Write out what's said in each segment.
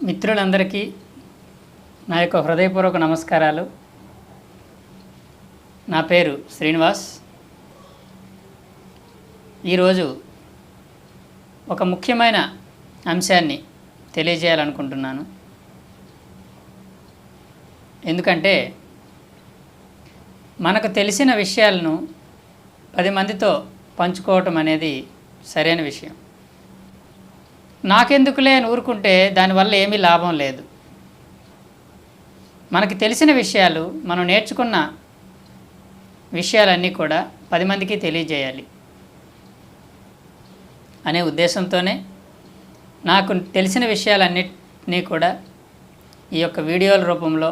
మిత్రులందరికీ నా యొక్క హృదయపూర్వక నమస్కారాలు. నా పేరు శ్రీనివాస్. ఈరోజు ఒక ముఖ్యమైన అంశాన్ని తెలియజేయాలనుకుంటున్నాను. ఎందుకంటే మనకు తెలిసిన విషయాలను 10 మందితో పంచుకోవటం అనేది సరైన విషయం. నాకెందుకులే అని ఊరుకుంటే దానివల్ల ఏమీ లాభం లేదు. మనకి తెలిసిన విషయాలు, మనం నేర్చుకున్న విషయాలన్నీ కూడా 10 మందికి తెలియజేయాలి అనే ఉద్దేశంతోనే నాకు తెలిసిన విషయాలన్నిటినీ కూడా ఈ యొక్క వీడియోల రూపంలో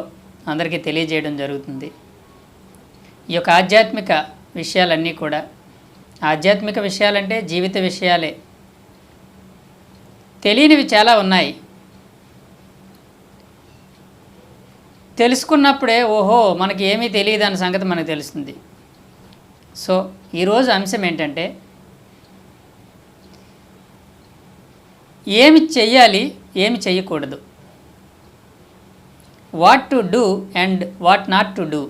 అందరికీ తెలియజేయడం జరుగుతుంది. ఈ యొక్క ఆధ్యాత్మిక విషయాలన్నీ కూడా, ఆధ్యాత్మిక విషయాలంటే జీవిత విషయాలే. తెలియనివి చాలా ఉన్నాయి. తెలుసుకున్నప్పుడే ఓహో మనకి ఏమీ తెలియదు అన్న సంగతి మనకు తెలుస్తుంది. సో ఈరోజు అంశం ఏంటంటే ఏమి చెయ్యాలి, ఏమి చెయ్యకూడదు. What to do and what not to do.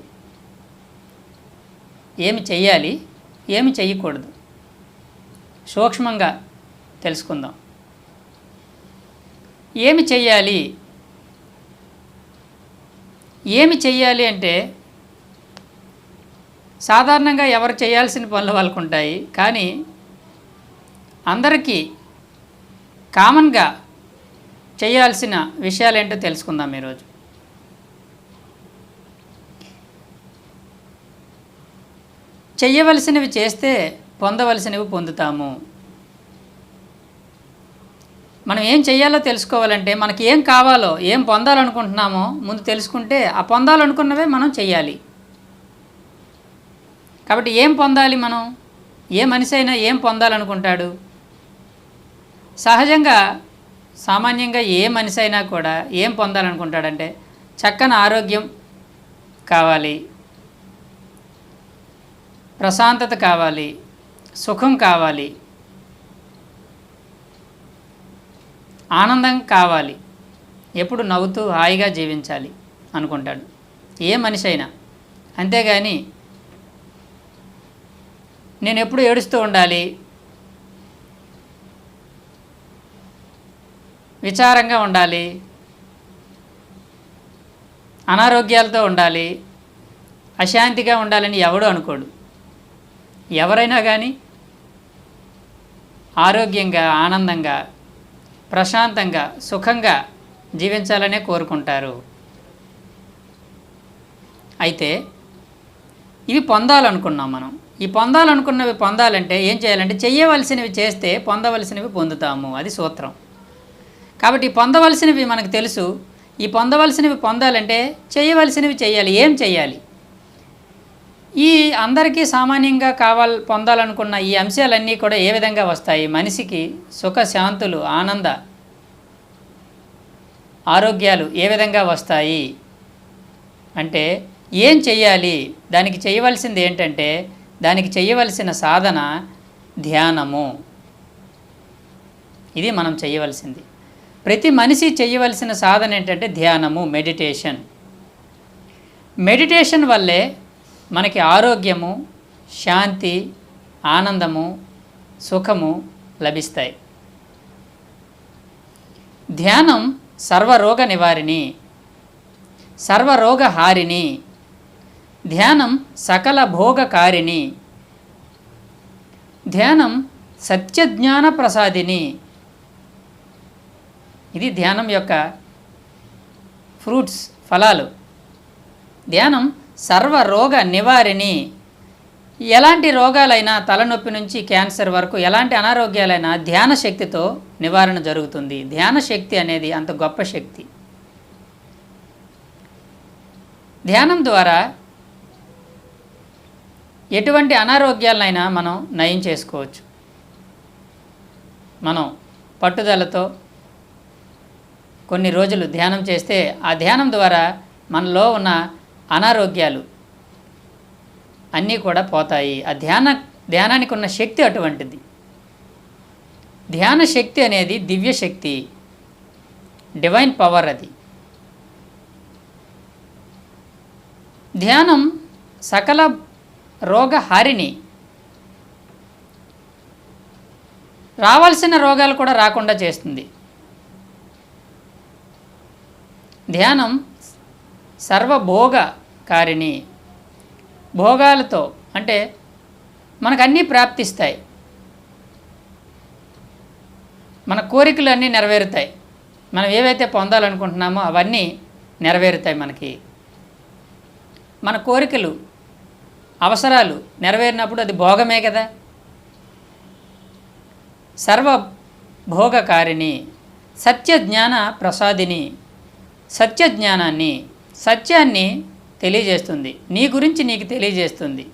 ఏమి చెయ్యాలి, ఏమి చెయ్యకూడదు సూక్ష్మంగా తెలుసుకుందాం. ఏమి చెయ్యాలి, ఏమి చెయ్యాలి అంటే సాధారణంగా ఎవరు చేయాల్సిన పనులు వాళ్ళకు ఉంటాయి. కానీ అందరికీ కామన్గా చేయాల్సిన విషయాలు ఏంటో తెలుసుకుందాం ఈరోజు. చెయ్యవలసినవి చేస్తే పొందవలసినవి పొందుతాము. మనం ఏం చెయ్యాలో తెలుసుకోవాలంటే మనకి ఏం కావాలో, ఏం పొందాలనుకుంటున్నామో ముందు తెలుసుకుంటే ఆ పొందాలనుకున్నవే మనం చెయ్యాలి. కాబట్టి ఏం పొందాలి మనం? ఏ మనిషి అయినా ఏం పొందాలనుకుంటాడు? సహజంగా సామాన్యంగా ఏ మనిషి అయినా కూడా ఏం పొందాలనుకుంటాడంటే చక్కని ఆరోగ్యం కావాలి, ప్రశాంతత కావాలి, సుఖం కావాలి, ఆనందం కావాలి, ఎప్పుడు నవ్వుతూ హాయిగా జీవించాలి అనుకుంటాడు ఏ మనిషి అయినా. అంతేగాని నేను ఎప్పుడు ఏడుస్తూ ఉండాలి, విచారంగా ఉండాలి, అనారోగ్యాలతో ఉండాలి, అశాంతిగా ఉండాలని ఎవడు అనుకోడు. ఎవరైనా కానీ ఆరోగ్యంగా, ఆనందంగా, ప్రశాంతంగా, సుఖంగా జీవించాలనే కోరుకుంటారు. అయితే ఇవి పొందాలనుకున్నాం మనం. ఈ పొందాలనుకున్నవి పొందాలంటే ఏం చేయాలంటే చెయ్యవలసినవి చేస్తే పొందవలసినవి పొందుతాము. అది సూత్రం. కాబట్టి పొందవలసినవి మనకు తెలుసు. ఈ పొందవలసినవి పొందాలంటే చేయవలసినవి చేయాలి. ఏం చేయాలి? ఈ అందరికీ సామాన్యంగా పొందాలనుకున్న ఈ అంశాలన్నీ కూడా ఏ విధంగా వస్తాయి? మనిషికి సుఖ శాంతులు, ఆనంద ఆరోగ్యాలు ఏ విధంగా వస్తాయి అంటే ఏం చెయ్యాలి? దానికి చేయవలసింది ఏంటంటే దానికి చేయవలసిన సాధన ధ్యానము. ఇది మనం చేయవలసింది. ప్రతి మనిషి చేయవలసిన సాధన ఏంటంటే ధ్యానము, మెడిటేషన్. మెడిటేషన్ వల్లే మనకి ఆరోగ్యము, శాంతి, ఆనందము, సుఖము లభిస్తాయి. ధ్యానం సర్వరోగ నివారిణి, సర్వరోగహారిణి. ధ్యానం సకల భోగకారిణి. ధ్యానం సత్యజ్ఞాన ప్రసాదిని. ఇది ధ్యానం యొక్క ఫ్రూట్స్, ఫలాలు. ధ్యానం సర్వరోగ నివారిణి. ఎలాంటి రోగాలైనా, తలనొప్పి నుంచి క్యాన్సర్ వరకు ఎలాంటి అనారోగ్యాలైనా ధ్యాన శక్తితో నివారణ జరుగుతుంది. ధ్యాన శక్తి అనేది అంత గొప్ప శక్తి. ధ్యానం ద్వారా ఎటువంటి అనారోగ్యాలనైనా మనం నయం చేసుకోవచ్చు. మనం పట్టుదలతో కొన్ని రోజులు ధ్యానం చేస్తే ఆ ధ్యానం ద్వారా మనలో ఉన్న అనారోగ్యాలు అన్నీ కూడా పోతాయి. ఆ ధ్యానానికి ఉన్న శక్తి అటువంటిది. ధ్యాన శక్తి అనేది దివ్య శక్తి. డివైన్ పవర్ అది. ధ్యానం సకల రోగహారిణి. రావాల్సిన రోగాలు కూడా రాకుండా చేస్తుంది. ధ్యానం సర్వభోగకారిణి. భోగాలతో అంటే మనకు అన్నీ ప్రాప్తిస్తాయి, మన కోరికలు అన్నీ నెరవేరుతాయి. మనం ఏవైతే పొందాలనుకుంటున్నామో అవన్నీ నెరవేరుతాయి. మనకి మన కోరికలు, అవసరాలు నెరవేరినప్పుడు అది భోగమే కదా. సర్వభోగకారిణి, సత్యజ్ఞాన ప్రసాదిని. సత్యజ్ఞానాన్ని, సత్యాన్ని తెలియజేస్తుంది. నీ గురించి నీకు తెలియజేస్తుంది.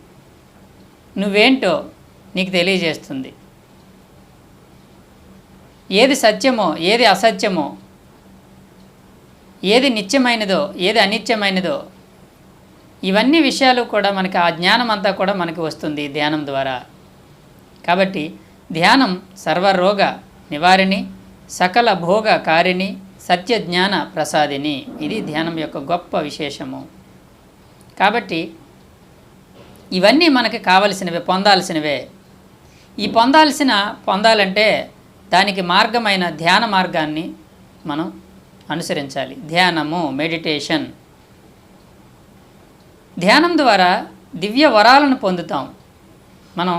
నువ్వేంటో నీకు తెలియజేస్తుంది. ఏది సత్యమో, ఏది అసత్యమో, ఏది నిత్యమైనదో, ఏది అనిత్యమైనదో, ఇవన్నీ విషయాలు కూడా మనకి ఆ జ్ఞానం అంతా కూడా మనకి వస్తుంది ధ్యానం ద్వారా. కాబట్టి ధ్యానం సర్వరోగ నివారిణి, సకల భోగ కారిణి, సత్యజ్ఞాన ప్రసాదిని. ఇది ధ్యానం యొక్క గొప్ప విశేషము. కాబట్టి ఇవన్నీ మనకి కావలసినవే, పొందాల్సినవే. ఈ పొందాలంటే దానికి మార్గమైన ధ్యాన మార్గాన్ని మనం అనుసరించాలి. ధ్యానము, మెడిటేషన్. ధ్యానం ద్వారా దివ్య వరాలను పొందుతాం. మనం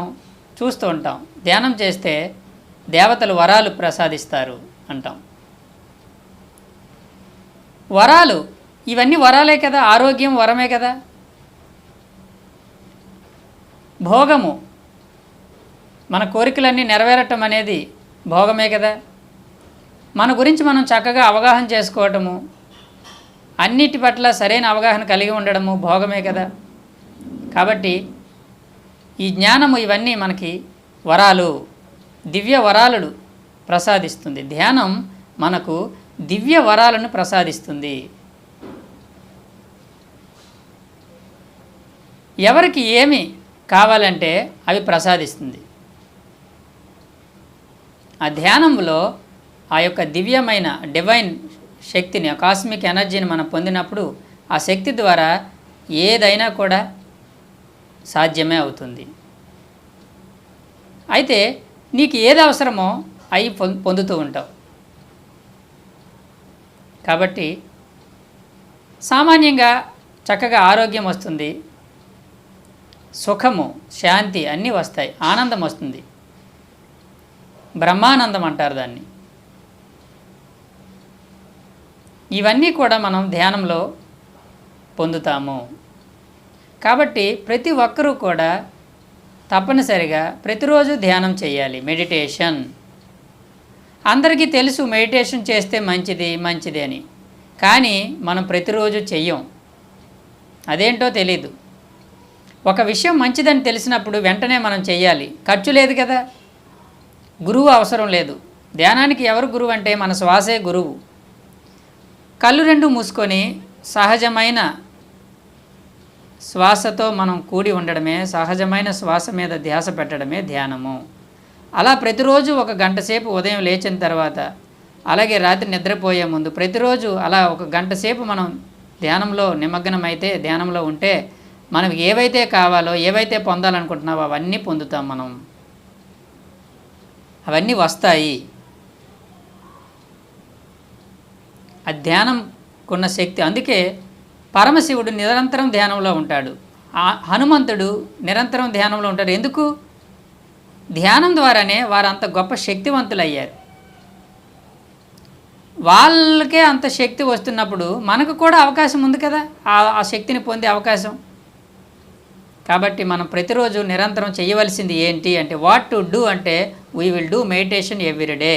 చూస్తూ ఉంటాం, ధ్యానం చేస్తే దేవతలు వరాలు ప్రసాదిస్తారు అంటాం. వరాలు, ఇవన్నీ వరాలే కదా. ఆరోగ్యం వరమే కదా. భోగము, మన కోరికలన్నీ నెరవేరటం అనేది భోగమే కదా. మన గురించి మనం చక్కగా అవగాహన చేసుకోవటము, అన్నిటి పట్ల సరైన అవగాహన కలిగి ఉండడము భోగమే కదా. కాబట్టి ఈ జ్ఞానము, ఇవన్నీ మనకి వరాలు, దివ్య వరాలను ప్రసాదిస్తుంది. ధ్యానం మనకు దివ్య వరాలను ప్రసాదిస్తుంది. ఎవరికి ఏమి కావాలంటే అవి ప్రసాదిస్తుంది. ఆ ధ్యానంలో ఆ యొక్క దివ్యమైన డివైన్ శక్తిని, ఆ కాస్మిక్ ఎనర్జీని మనం పొందినప్పుడు ఆ శక్తి ద్వారా ఏదైనా కూడా సాధ్యమే అవుతుంది. అయితే నీకు ఏది అవసరమో అవి పొందుతూ ఉంటావు. కాబట్టి సామాన్యంగా చక్కగా ఆరోగ్యం వస్తుంది, సుఖము, శాంతి అన్నీ వస్తాయి, ఆనందం వస్తుంది. బ్రహ్మానందం అంటారు దాన్ని. ఇవన్నీ కూడా మనం ధ్యానంలో పొందుతాము. కాబట్టి ప్రతి ఒక్కరూ కూడా తప్పనిసరిగా ప్రతిరోజు ధ్యానం చేయాలి, మెడిటేషన్. అందరికీ తెలుసు మెడిటేషన్ చేస్తే మంచిది అని, కానీ మనం ప్రతిరోజు చెయ్యం. అదేంటో తెలీదు. ఒక విషయం మంచిదని తెలిసినప్పుడు వెంటనే మనం చెయ్యాలి. ఖర్చు లేదు కదా, గురువు అవసరం లేదు. ధ్యానానికి ఎవరు గురువు అంటే మన శ్వాసే గురువు. కళ్ళు రెండు మూసుకొని సహజమైన శ్వాసతో మనం కూడి ఉండడమే, సహజమైన శ్వాస మీద ధ్యాస పెట్టడమే ధ్యానము. అలా ప్రతిరోజు 1 గంట సేపు ఉదయం లేచిన తర్వాత, అలాగే రాత్రి నిద్రపోయే ముందు ప్రతిరోజు అలా 1 గంట సేపు మనం ధ్యానంలో నిమగ్నమైతే, ధ్యానంలో ఉంటే మనకు ఏవైతే కావాలో, ఏవైతే పొందాలనుకుంటున్నావో అవన్నీ పొందుతాం మనం. అవన్నీ వస్తాయి. ఆ ధ్యానంకున్న శక్తి. అందుకే పరమశివుడు నిరంతరం ధ్యానంలో ఉంటాడు, హనుమంతుడు నిరంతరం ధ్యానంలో ఉంటాడు. ఎందుకు? ధ్యానం ద్వారానే వారు అంత గొప్ప శక్తివంతులయ్యారు. వాళ్ళకే అంత శక్తి వస్తున్నప్పుడు మనకు కూడా అవకాశం ఉంది కదా, ఆ శక్తిని పొందే అవకాశం. కాబట్టి మనం ప్రతిరోజు నిరంతరం చేయవలసింది ఏంటి అంటే, వాట్ టు డూ అంటే, we will do meditation every day.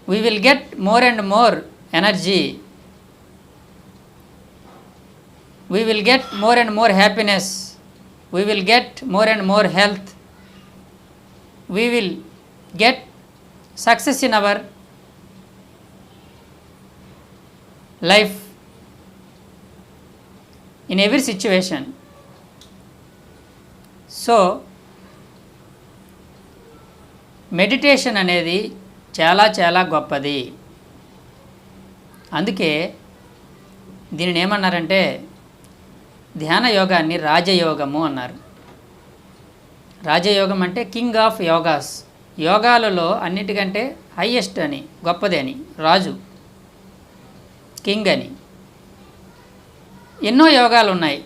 We will get more and more energy. We will get more and more happiness. We will get more and more health. We will get success in our life, in every situation. So meditation అనేది చాలా చాలా గొప్పది. అందుకే దీనిని ఏమన్నారంటే ధ్యాన యోగాన్ని రాజయోగము అన్నారు. రాజయోగం అంటే కింగ్ ఆఫ్ యోగాస్, యోగాలలో అన్నిటికంటే హైయెస్ట్ అని, గొప్పది అని, రాజు, కింగ్ అని. ఎన్నో యోగాలు ఉన్నాయి.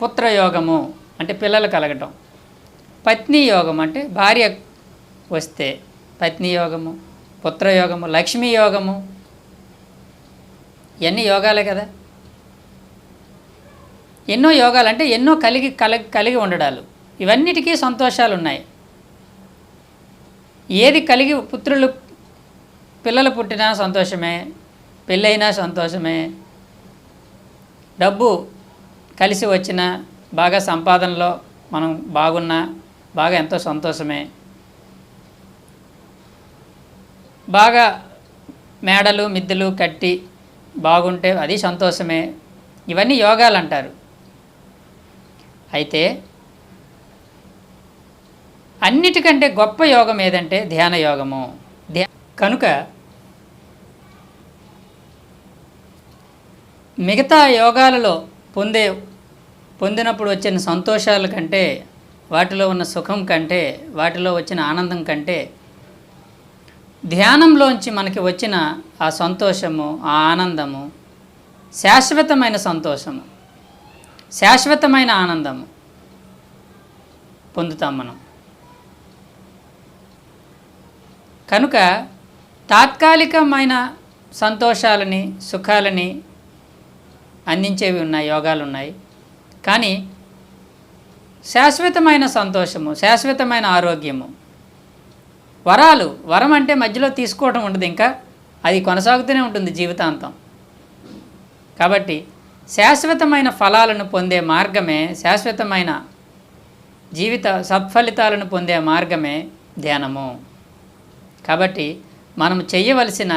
పుత్రయోగము అంటే పిల్లలు కలగటం, పత్ని యోగం అంటే భార్య వస్తే పత్ని యోగము, పుత్రయోగము, లక్ష్మీ యోగము, ఇవన్నీ యోగాలే కదా. ఎన్నో యోగాలు అంటే ఎన్నో కలిగి ఉండడాలు. ఇవన్నిటికీ సంతోషాలు ఉన్నాయి. ఏది కలిగి పిల్లలు పుట్టినా సంతోషమే, పెళ్ళైనా సంతోషమే, డబ్బు కలిసి వచ్చినా, బాగా సంపాదనలో మనం బాగున్నా బాగా ఎంతో సంతోషమే, బాగా మేడలు మిద్దెలు కట్టి బాగుంటే అది సంతోషమే. ఇవన్నీ యోగాలు అంటారు. అయితే అన్నిటికంటే గొప్ప యోగం ఏదంటే ధ్యాన యోగము. కనుక మిగతా యోగాలలో పొందినప్పుడు వచ్చిన సంతోషాల కంటే, వాటిలో ఉన్న సుఖం కంటే, వాటిలో వచ్చిన ఆనందం కంటే, ధ్యానంలోంచి మనకి వచ్చిన ఆ సంతోషము, ఆ ఆనందము శాశ్వతమైన సంతోషము, శాశ్వతమైన ఆనందము పొందుతాం మనం. కనుక తాత్కాలికమైన సంతోషాలని, సుఖాలని అందించేవి ఉన్నాయి, యోగాలు ఉన్నాయి. కానీ శాశ్వతమైన సంతోషము, శాశ్వతమైన ఆరోగ్యము, వరం అంటే మధ్యలో తీసుకోవటం ఉండదు, ఇంకా అది కొనసాగుతూనే ఉంటుంది జీవితాంతం. కాబట్టి శాశ్వతమైన ఫలాలను పొందే మార్గమే, శాశ్వతమైన జీవిత సత్ఫలితాలను పొందే మార్గమే ధ్యానము. కాబట్టి మనం చేయవలసిన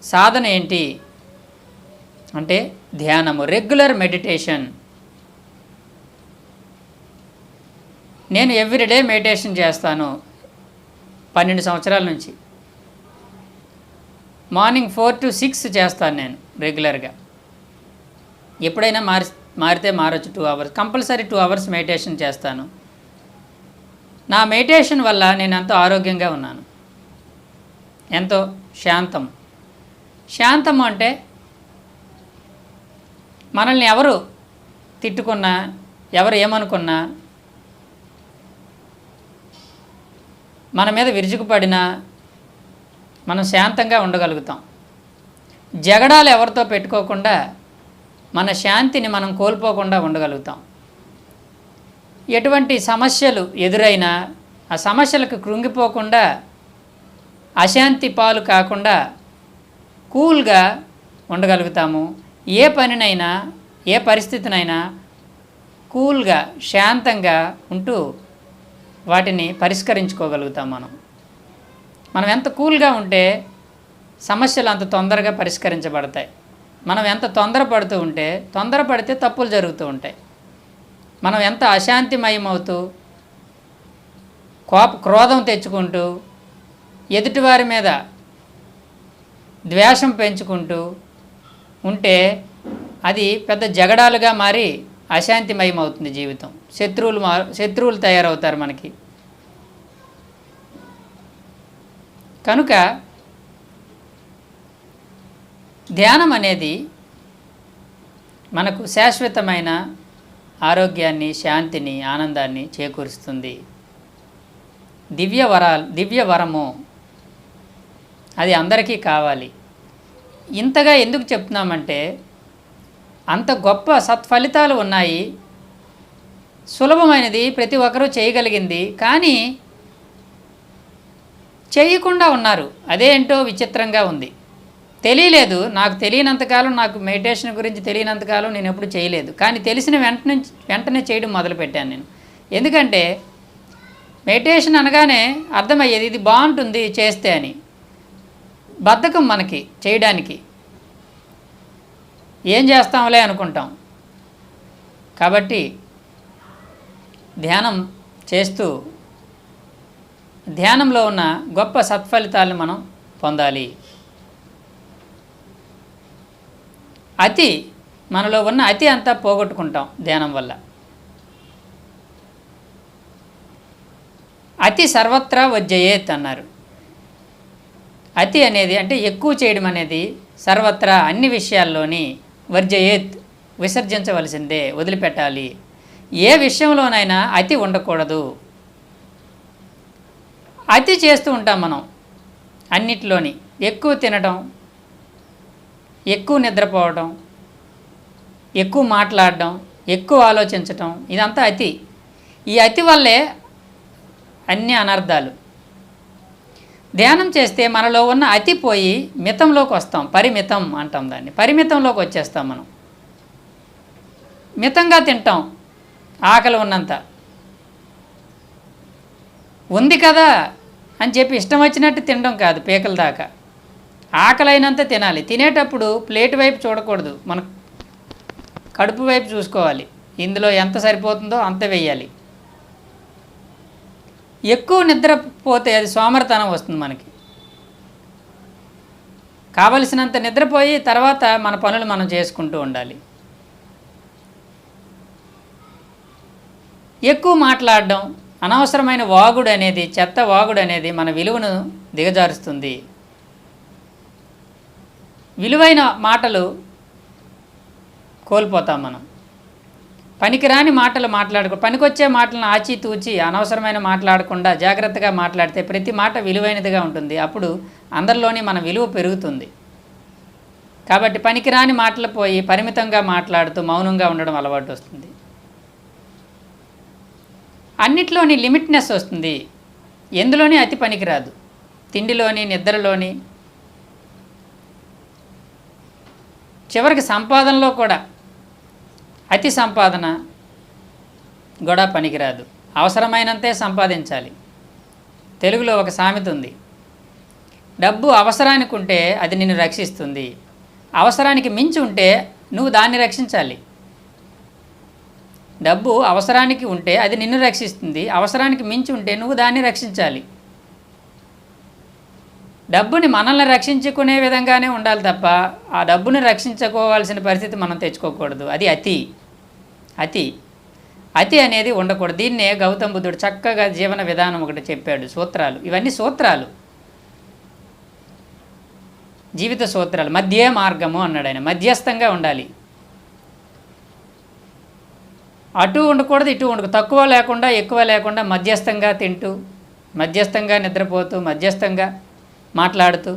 సాధన ఏంటి అంటే ధ్యానము, రెగ్యులర్ మెడిటేషన్. నేను ఎవ్రీడే మెడిటేషన్ చేస్తాను 12 సంవత్సరాల నుంచి. మార్నింగ్ 4 to 6 చేస్తాను నేను రెగ్యులర్గా. ఎప్పుడైనా మారితే మారచ్చు, 2 hours కంపల్సరీ 2 hours మెడిటేషన్ చేస్తాను. నా మెడిటేషన్ వల్ల నేను ఎంతో ఆరోగ్యంగా ఉన్నాను, ఎంతో శాంతము అంటే మనల్ని ఎవరు తిట్టుకున్నా, ఎవరు ఏమనుకున్నా, మన మీద విరుచుకుపడినా మనం శాంతంగా ఉండగలుగుతాం. జగడాలు ఎవరితో పెట్టుకోకుండా మన శాంతిని మనం కోల్పోకుండా ఉండగలుగుతాం. ఎటువంటి సమస్యలు ఎదురైనా ఆ సమస్యలకు కృంగిపోకుండా, అశాంతి పాలు కాకుండా కూల్గా ఉండగలుగుతాము. ఏ పనినైనా, ఏ పరిస్థితినైనా కూల్గా, శాంతంగా ఉంటూ వాటిని పరిష్కరించుకోగలుగుతాం. మనం ఎంత కూల్గా ఉంటే సమస్యలు అంత తొందరగా పరిష్కరించబడతాయి. మనం ఎంత తొందరపడితే తప్పులు జరుగుతూ ఉంటాయి. మనం ఎంత అశాంతిమయమవుతూ, క్రోధం తెచ్చుకుంటూ, ఎదుటివారి మీద ద్వేషం పెంచుకుంటూ ఉంటే అది పెద్ద జగడాలుగా మారి అశాంతిమయమవుతుంది జీవితం. శత్రువులు తయారవుతారు మనకి. కనుక ధ్యానం అనేది మనకు శాశ్వతమైన ఆరోగ్యాన్ని, శాంతిని, ఆనందాన్ని చేకూరుస్తుంది. దివ్య వరము అది అందరికీ కావాలి. ఇంతగా ఎందుకు చెప్తున్నామంటే అంత గొప్ప సత్ఫలితాలు ఉన్నాయి, సులభమైనది, ప్రతి ఒక్కరూ చేయగలిగింది. కానీ చేయకుండా ఉన్నారు. అదేంటో విచిత్రంగా ఉంది. తెలియలేదు. నాకు తెలియనంతకాలం, నాకు మెడిటేషన్ గురించి తెలియనంతకాలం నేను ఎప్పుడు చేయలేదు. కానీ తెలిసిన వెంటనే చేయడం మొదలుపెట్టాను నేను. ఎందుకంటే మెడిటేషన్ అనగానే అర్థమయ్యేది ఇది బాగుంటుంది చేస్తే అని. బద్ధకం మనకి చేయడానికి, ఏం చేస్తాంలే అనుకుంటాం. కాబట్టి ధ్యానం చేస్తూ ధ్యానంలో ఉన్న గొప్ప సత్ఫలితాలను మనం పొందాలి. అతి, మనలో ఉన్న అతి అంతా పోగొట్టుకుంటాం ధ్యానం వల్ల. అతి సర్వత్రా వర్జయేత్ అన్నారు. అతి అనేది అంటే ఎక్కువ చేయడం అనేది సర్వత్రా అన్ని విషయాల్లోని వర్జయేత్ విసర్జించవలసిందే, వదిలిపెట్టాలి. ఏ విషయంలోనైనా అతి ఉండకూడదు. అతి చేస్తూ ఉంటాం మనం అన్నిటిలోని. ఎక్కువ తినడం, ఎక్కువ నిద్రపోవడం, ఎక్కువ మాట్లాడడం, ఎక్కువ ఆలోచించటం, ఇదంతా అతి. ఈ అతి వల్లే అన్ని అనర్థాలు. ధ్యానం చేస్తే మనలో ఉన్న అతి పోయి మితంలోకి వస్తాం. పరిమితం అంటాం దాన్ని. పరిమితంలోకి వచ్చేస్తాం మనం. మితంగా తింటాం, ఆకలి ఉన్నంత. ఉంది కదా అని చెప్పి ఇష్టం వచ్చినట్టు తినడం కాదు, పీకల దాకా. ఆకలి అయినంత తినాలి. తినేటప్పుడు ప్లేట్ వైపు చూడకూడదు, మన కడుపు వైపు చూసుకోవాలి. ఇందులో ఎంత సరిపోతుందో అంత వేయాలి. ఎక్కువ నిద్రపోతే అది సోమరితనం వస్తుంది మనకి. కావలసినంత నిద్రపోయి తర్వాత మన పనులు మనం చేసుకుంటూ ఉండాలి. ఎక్కువ మాట్లాడడం, అనవసరమైన వాగుడు అనేది, చెత్త వాగుడు అనేది మన విలువను దిగజారుస్తుంది. విలువైన మాటలు కోల్పోతాం మనం. పనికిరాని మాటలు పనికొచ్చే మాటలను ఆచితూచి అనవసరమైన మాట్లాడకుండా జాగ్రత్తగా మాట్లాడితే ప్రతి మాట విలువైనదిగా ఉంటుంది. అప్పుడు అందరిలోని మన విలువ పెరుగుతుంది. కాబట్టి పనికిరాని మాటలు పోయి పరిమితంగా మాట్లాడుతూ మౌనంగా ఉండడం అలవాటు వస్తుంది. అన్నిట్లోని లిమిట్నెస్ వస్తుంది. ఎందులోని అతి పనికిరాదు. తిండిలోని, నిద్రలోని, చివరికి సంపాదనలో కూడా అతి సంపాదన కూడా పనికిరాదు. అవసరమైనంతే సంపాదించాలి. తెలుగులో ఒక సామెత ఉంది, డబ్బు అవసరానికి ఉంటే అది నిన్ను రక్షిస్తుంది, అవసరానికి మించి ఉంటే నువ్వు దాన్ని రక్షించాలి. డబ్బు అవసరానికి ఉంటే అది నిన్ను రక్షిస్తుంది, అవసరానికి మించి ఉంటే నువ్వు దాన్ని రక్షించాలి. డబ్బుని మనల్ని రక్షించుకునే విధంగానే ఉండాలి తప్ప ఆ డబ్బుని రక్షించుకోవాల్సిన పరిస్థితి మనం తెచ్చుకోకూడదు. అది అతి. అతి అతి అనేది ఉండకూడదు. దీన్నే గౌతమ బుద్ధుడు చక్కగా జీవన విధానం ఒకటి చెప్పాడు. సూత్రాలు, ఇవన్నీ సూత్రాలు, జీవిత సూత్రాలు. మధ్య మార్గము అన్నాడు ఆయన. మధ్యస్థంగా ఉండాలి. అటు ఉండకూడదు, ఇటు ఉండకూడదు. తక్కువ లేకుండా ఎక్కువ లేకుండా మధ్యస్థంగా తింటూ, మధ్యస్థంగా నిద్రపోతూ, మధ్యస్థంగా మాట్లాడుతూ,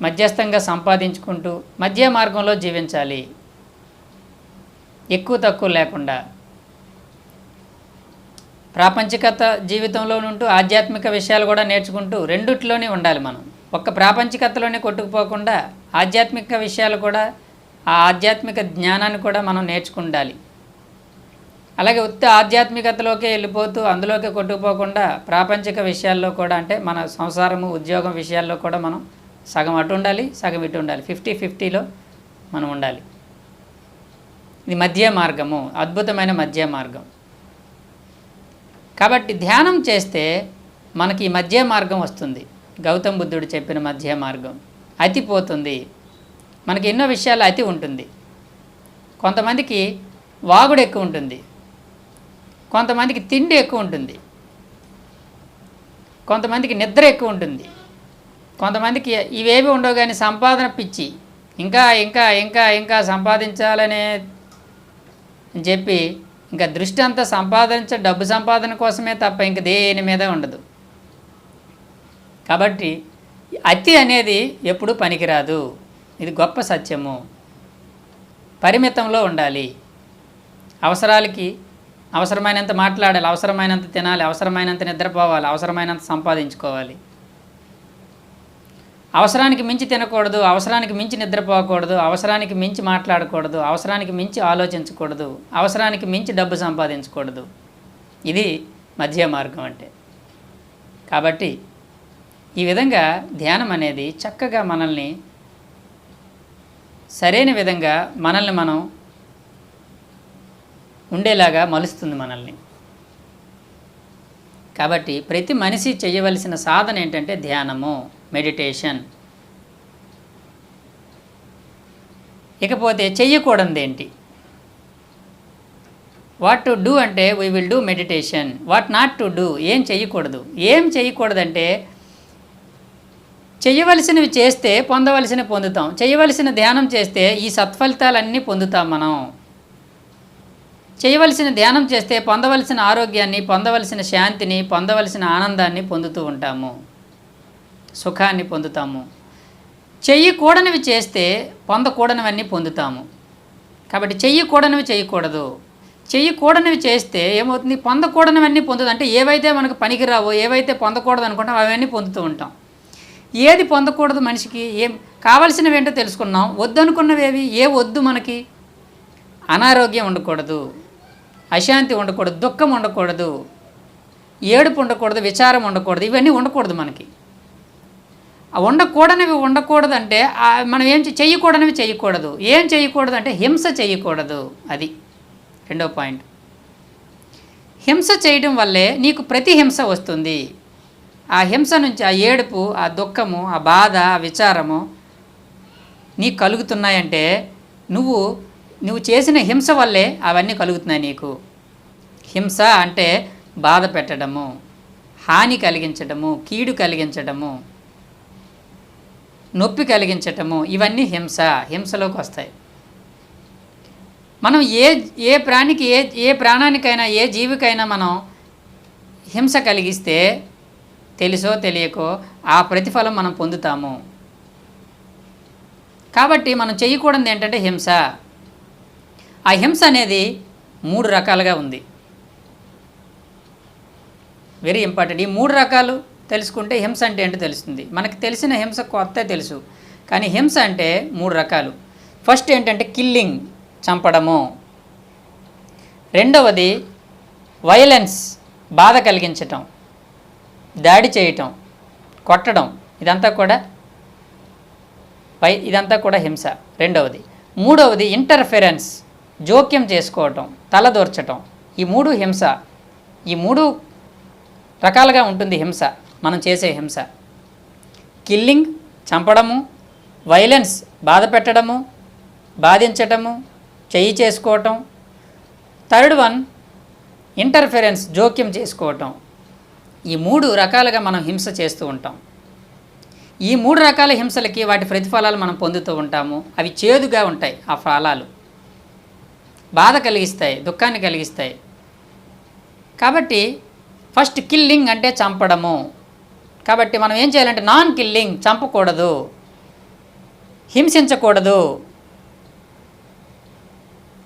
మధ్యస్థంగా సంపాదించుకుంటూ మధ్య మార్గంలో జీవించాలి. ఎక్కువ తక్కువ లేకుండా ప్రాపంచికత జీవితంలో ఉంటూ ఆధ్యాత్మిక విషయాలు కూడా నేర్చుకుంటూ రెండిట్లోనే ఉండాలి మనం. ఒక్క ప్రాపంచికతలోనే కొట్టుకుపోకుండా ఆధ్యాత్మిక విషయాలు కూడా, ఆ ఆధ్యాత్మిక జ్ఞానాన్ని కూడా మనం నేర్చుకుండాలి. అలాగే ఉత్త ఆధ్యాత్మికతలోకే వెళ్ళిపోతూ అందులోకే కొట్టుకుపోకుండా ప్రాపంచిక విషయాల్లో కూడా, అంటే మన సంసారము, ఉద్యోగం విషయాల్లో కూడా మనం సగం అటు ఉండాలి, సగం ఇటు ఉండాలి. 50-50లో మనం ఉండాలి. ఇది మధ్య మార్గము, అద్భుతమైన మధ్య మార్గం. కాబట్టి ధ్యానం చేస్తే మనకి ఈ మధ్య మార్గం వస్తుంది. గౌతమ బుద్ధుడు చెప్పిన మధ్య మార్గం. అతి పోతుంది. మనకి ఎన్నో విషయాలు అతి ఉంటుంది. కొంతమందికి వాగుడు ఎక్కువ ఉంటుంది, కొంతమందికి తిండి ఎక్కువ ఉంటుంది, కొంతమందికి నిద్ర ఎక్కువ ఉంటుంది, కొంతమందికి ఇవేవి ఉండవు కానీ సంపాదన పిచ్చి, ఇంకా ఇంకా ఇంకా ఇంకా సంపాదించాలనే చెప్పి ఇంకా దృష్టి అంతా డబ్బు సంపాదన కోసమే తప్ప ఇంక దేని మీద ఉండదు. కాబట్టి అతి అనేది ఎప్పుడూ పనికిరాదు. ఇది గొప్ప సత్యము. పరిమితంలో ఉండాలి. అవసరాలకి అవసరమైనంత మాట్లాడాలి, అవసరమైనంత తినాలి, అవసరమైనంత నిద్రపోవాలి, అవసరమైనంత సంపాదించుకోవాలి. అవసరానికి మించి తినకూడదు, అవసరానికి మించి నిద్రపోకూడదు, అవసరానికి మించి మాట్లాడకూడదు, అవసరానికి మించి ఆలోచించకూడదు, అవసరానికి మించి డబ్బు సంపాదించకూడదు. ఇది మధ్య మార్గం అంటే. కాబట్టి ఈ విధంగా ధ్యానం అనేది చక్కగా మనల్ని సరైన విధంగా మనల్ని మనం ఉండేలాగా మలుస్తుంది మనల్ని. కాబట్టి ప్రతి మనిషి చేయవలసిన సాధన ఏంటంటే ధ్యానము, మెడిటేషన్. ఇకపోతే చెయ్యకూడనిది ఏంటి? వాట్ టు డూ అంటే we will do meditation. What not to do, ఏం చేయకూడదు. ఏం చేయకూడదంటే చేయవలసినవి చేస్తే పొందవలసినవి పొందుతాం. చేయవలసిన ధ్యానం చేస్తే ఈ సత్ఫలితాలన్నీ పొందుతాం మనం. చేయవలసిన ధ్యానం చేస్తే పొందవలసిన ఆరోగ్యాన్ని, పొందవలసిన శాంతిని, పొందవలసిన ఆనందాన్ని పొందుతూ ఉంటాము, సుఖాన్ని పొందుతాము. చెయ్యకూడనివి చేస్తే పొందకూడనివన్నీ పొందుతాము. కాబట్టి చెయ్యకూడనివి చేయకూడదు. చెయ్యకూడనివి చేస్తే ఏమవుతుంది? పొందకూడనివన్నీ పొందుతాం. అంటే ఏవైతే మనకు పనికిరావో, ఏవైతే పొందకూడదు అనుకుంటాం అవన్నీ పొందుతూ ఉంటాం. ఏది పొందకూడదు మనిషికి? ఏం కావాల్సినవి ఏంటో తెలుసుకున్నాం. వద్దనుకున్నవేవి? ఏ వద్దు మనకి? అనారోగ్యం ఉండకూడదు, అశాంతి ఉండకూడదు, దుఃఖం ఉండకూడదు, ఏడుపు ఉండకూడదు, విచారం ఉండకూడదు. ఇవన్నీ ఉండకూడదు మనకి. ఉండకూడనివి ఉండకూడదు అంటే మనం ఏం చెయ్యకూడనివి చేయకూడదు. ఏం చేయకూడదు అంటే హింస చేయకూడదు. అది రెండో పాయింట్. హింస చేయడం వల్లే నీకు ప్రతిహింస వస్తుంది. ఆ హింస నుంచి ఆ ఏడుపు, ఆ దుఃఖము, ఆ బాధ, ఆ విచారము నీకు కలుగుతున్నాయంటే నువ్వు చేసిన హింస వల్లే అవన్నీ కలుగుతున్నాయి నీకు. హింస అంటే బాధ పెట్టడము, హాని కలిగించడము, కీడు కలిగించడము, నొప్పి కలిగించటము, ఇవన్నీ హింసలోకి వస్తాయి. మనం ఏ ప్రాణికి ఏ ప్రాణానికైనా ఏ జీవికైనా మనం హింస కలిగిస్తే తెలుసో తెలియకో ఆ ప్రతిఫలం మనం పొందుతాము. కాబట్టి మనం చేయకూడదు ఏంటంటే హింస. ఆ హింస అనేది 3 రకాలుగా ఉంది. Very important. ఈ 3 రకాలు తెలుసుకుంటే హింస అంటే ఏంటో తెలుస్తుంది. మనకు తెలిసిన హింస కొత్త తెలుసు, కానీ హింస అంటే 3 రకాలు. ఫస్ట్ ఏంటంటే కిల్లింగ్, చంపడము. రెండవది వైలెన్స్, బాధ కలిగించటం, దాడి చేయటం, కొట్టడం. ఇదంతా కూడా హింస రెండవది. మూడవది ఇంటర్ఫెరెన్స్, జోక్యం చేసుకోవటం, తలదూర్చటం. ఈ 3 హింస. ఈ 3 రకాలుగా ఉంటుంది హింస, మనం చేసే హింస. కిల్లింగ్, చంపడము; వైలెన్స్, బాధ పెట్టడము, బాధించటము, చెయ్యి చేసుకోవటం; థర్డ్ వన్ ఇంటర్ఫెరెన్స్, జోక్యం చేసుకోవటం. ఈ 3 రకాలుగా మనం హింస చేస్తూ ఉంటాం. ఈ 3 రకాల హింసలకి వాటి ప్రతిఫలాలు మనం పొందుతూ ఉంటాము. అవి చేదుగా ఉంటాయి. ఆ ఫలాలు బాధ కలిగిస్తాయి, దుఃఖాన్ని కలిగిస్తాయి. కాబట్టి ఫస్ట్ కిల్లింగ్ అంటే చంపడము. కాబట్టి మనం ఏం చేయాలంటే నాన్ కిల్లింగ్, చంపకూడదు, హింసించకూడదు,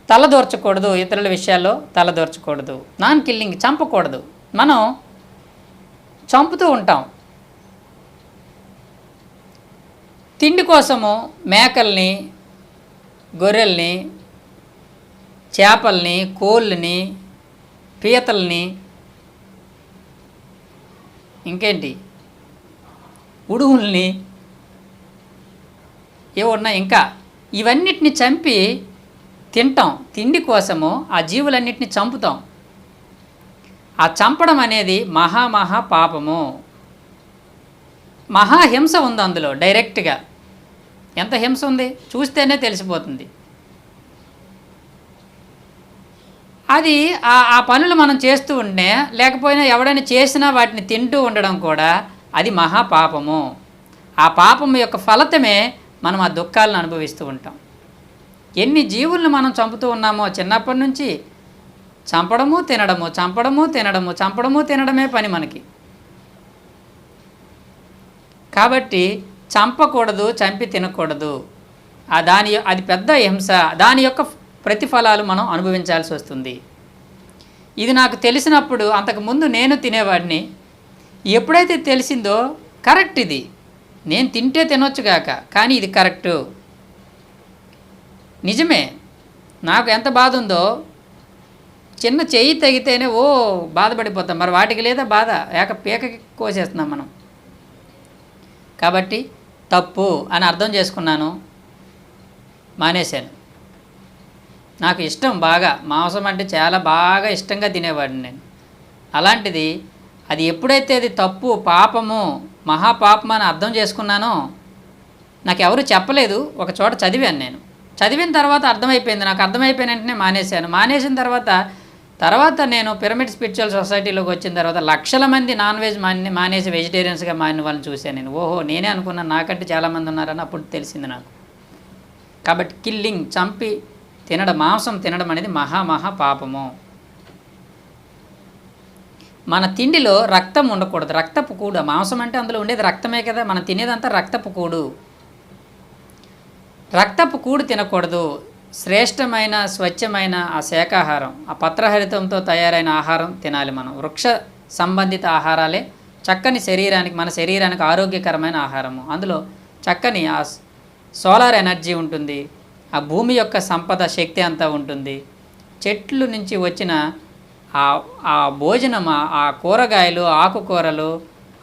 తలదూర్చకూడదు, ఇతరుల విషయాల్లో తలదూర్చకూడదు. Non killing, చంపకూడదు. మనం చంపుతూ ఉంటాం. తిండి కోసము మేకల్ని, గొర్రెల్ని, చేపల్ని, కోళ్ళని, పీతల్ని, ఇంకేంటి ఉడువుల్ని, ఏమన్నా ఇంకా ఇవన్నిటిని చంపి తింటాం. తిండి కోసము ఆ జీవులన్నిటిని చంపుతాం. ఆ చంపడం అనేది మహా పాపము. మహాహింస ఉంది అందులో. డైరెక్ట్గా ఎంత హింస ఉంది చూస్తేనే తెలిసిపోతుంది. అది ఆ పనులు మనం చేస్తూ ఉంటే, లేకపోయినా ఎవడైనా చేసినా వాటిని తింటూ ఉండడం కూడా అది మహాపాపము. ఆ పాపం యొక్క ఫలితమే మనం ఆ దుఃఖాలను అనుభవిస్తూ ఉంటాం. ఎన్ని జీవులను మనం చంపుతూ ఉన్నామో చిన్నప్పటి నుంచి. చంపడము తినడము, చంపడము తినడము, చంపడము తినడమే పని మనకి. కాబట్టి చంపకూడదు, చంపి తినకూడదు. అది పెద్ద హింస. దాని యొక్క ప్రతిఫలాలు మనం అనుభవించాల్సి వస్తుంది. ఇది నాకు తెలిసినప్పుడు, అంతకుముందు నేను తినేవాడిని. ఎప్పుడైతే తెలిసిందో కరెక్ట్, ఇది నేను తింటే తినొచ్చుగాక, కానీ ఇది కరెక్టు, నిజమే. నాకు ఎంత బాధ ఉందో, చిన్న చెయ్యి తగితేనే బాధపడిపోతాం. మరి వాటికి లేదా బాధ, పీకకి కోసేస్తున్నాం మనం. కాబట్టి తప్పు అని అర్థం చేసుకున్నాను, మానేశాను. నాకు ఇష్టం బాగా, మాంసం అంటే చాలా బాగా ఇష్టంగా తినేవాడిని నేను. అలాంటిది అది ఎప్పుడైతే అది తప్పు, పాపము, మహాపాపం అని అర్థం చేసుకున్నానో, నాకు ఎవరు చెప్పలేదు, ఒక చోట చదివాను నేను. చదివిన తర్వాత అర్థమైపోయింది. నాకు అర్థమైపోయిన వెంటనే మానేశాను. మానేసిన తర్వాత నేను పిరమిడ్ స్పిరిచువల్ సొసైటీలోకి వచ్చిన తర్వాత లక్షల మంది నాన్ వెజ్ మానేసి వెజిటేరియన్స్గా మారిన వాళ్ళని చూశాను నేను. ఓహో, నేనే అనుకున్నాను నాకంటే చాలామంది ఉన్నారని అప్పుడు తెలిసింది నాకు. కాబట్టి కిల్లింగ్, చంపి తినడం, మాంసం తినడం అనేది మహా పాపము. మన తిండిలో రక్తం ఉండకూడదు. రక్తపు కూడు, మాంసం అంటే అందులో ఉండేది రక్తమే కదా, మనం తినేదంతా రక్తపు కూడు. రక్తపు కూడు తినకూడదు. శ్రేష్టమైన స్వచ్ఛమైన ఆ శాకాహారం, ఆ పత్రహరితంతో తయారైన ఆహారం తినాలి మనం. వృక్ష సంబంధిత ఆహారాలే చక్కని శరీరానికి, మన శరీరానికి ఆరోగ్యకరమైన ఆహారము. అందులో చక్కని ఆ సోలార్ ఎనర్జీ ఉంటుంది, ఆ భూమి యొక్క సంపద శక్తి అంతా ఉంటుంది. చెట్లు నుంచి వచ్చిన ఆ భోజనం, ఆ కూరగాయలు, ఆకుకూరలు,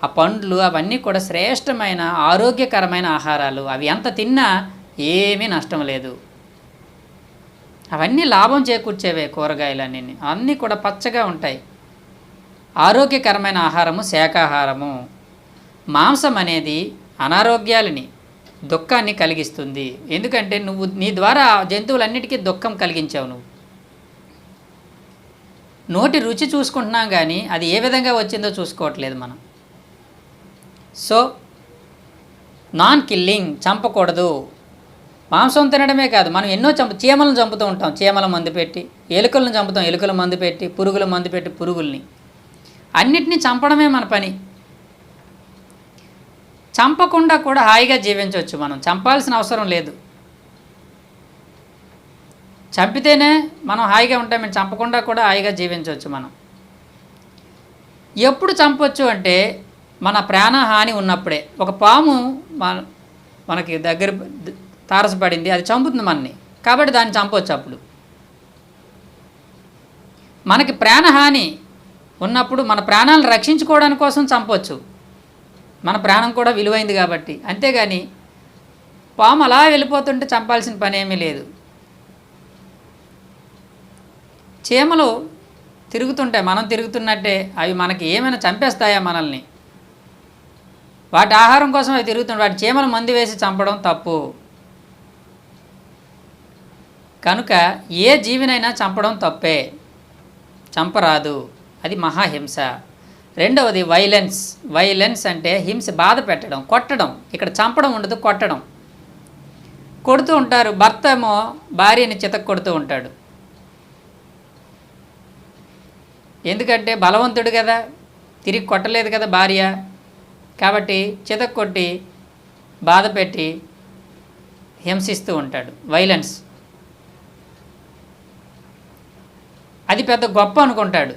ఆ పండ్లు, అవన్నీ కూడా శ్రేష్టమైన ఆరోగ్యకరమైన ఆహారాలు. అవి ఎంత తిన్నా ఏమీ నష్టం లేదు. అవన్నీ లాభం చేకూర్చేవే కూరగాయలు అన్నీ కూడా పచ్చగా ఉంటాయి. ఆరోగ్యకరమైన ఆహారము శాకాహారము. మాంసం అనేది అనారోగ్యాలని, దుఃఖాన్ని కలిగిస్తుంది. ఎందుకంటే నువ్వు నీ ద్వారా జంతువులన్నిటికీ దుఃఖం కలిగించావు. నువ్వు నోటి రుచి చూసుకుంటున్నాం కానీ అది ఏ విధంగా వచ్చిందో చూసుకోవట్లేదు మనం. సో నాన్ కిల్లింగ్, చంపకూడదు. మాంసం తినడమే కాదు, మనం ఎన్నో చీమలను చంపుతూ ఉంటాం, చీమల మందు పెట్టి. ఎలుకలను చంపుతాం, ఎలుకల మందు పెట్టి. పురుగుల మందు పెట్టి పురుగుల్ని. అన్నిటినీ చంపడమే మన పని. చంపకుండా కూడా హాయిగా జీవించవచ్చు మనం. చంపాల్సిన అవసరం లేదు. చంపితేనే మనం హాయిగా ఉంటాం, మేము చంపకుండా కూడా హాయిగా జీవించవచ్చు మనం. ఎప్పుడు చంపవచ్చు అంటే మన ప్రాణహాని ఉన్నప్పుడే. ఒక పాము మనకి దగ్గర తారసపడింది, అది చంపుతుంది మనని, కాబట్టి దాన్ని చంపవచ్చు. అప్పుడు మనకి ప్రాణహాని ఉన్నప్పుడు మన ప్రాణాలను రక్షించుకోవడానికి కోసం చంపవచ్చు. మన ప్రాణం కూడా విలువైంది కాబట్టి. అంతేగాని పాము అలా వెళ్ళిపోతుంటే చంపాల్సిన పని ఏమీ లేదు. చీమలు తిరుగుతుంటాయి, మనం తిరుగుతున్నట్టే. అవి మనకి ఏమైనా చంపేస్తాయా మనల్ని? వాటి ఆహారం కోసం అవి తిరుగుతుంటాయి. వాటి చీమలు మందు వేసి చంపడం తప్పు. కనుక ఏ జీవినైనా చంపడం తప్పే, చంపరాదు. అది మహాహింస. రెండవది వైలెన్స్. వైలెన్స్ అంటే హింస, బాధ పెట్టడం, కొట్టడం. ఇక్కడ చంపడం ఉండదు, కొట్టడం. కొడుతూ ఉంటారు. భర్త ఏమో భార్యని చితక్ కొడుతూ ఉంటాడు. ఎందుకంటే బలవంతుడు కదా, తిరిగి కొట్టలేదు కదా భార్య, కాబట్టి చితక్ కొట్టి బాధ పెట్టి హింసిస్తూ ఉంటాడు. వైలెన్స్. అది పెద్ద గొప్ప అనుకుంటాడు.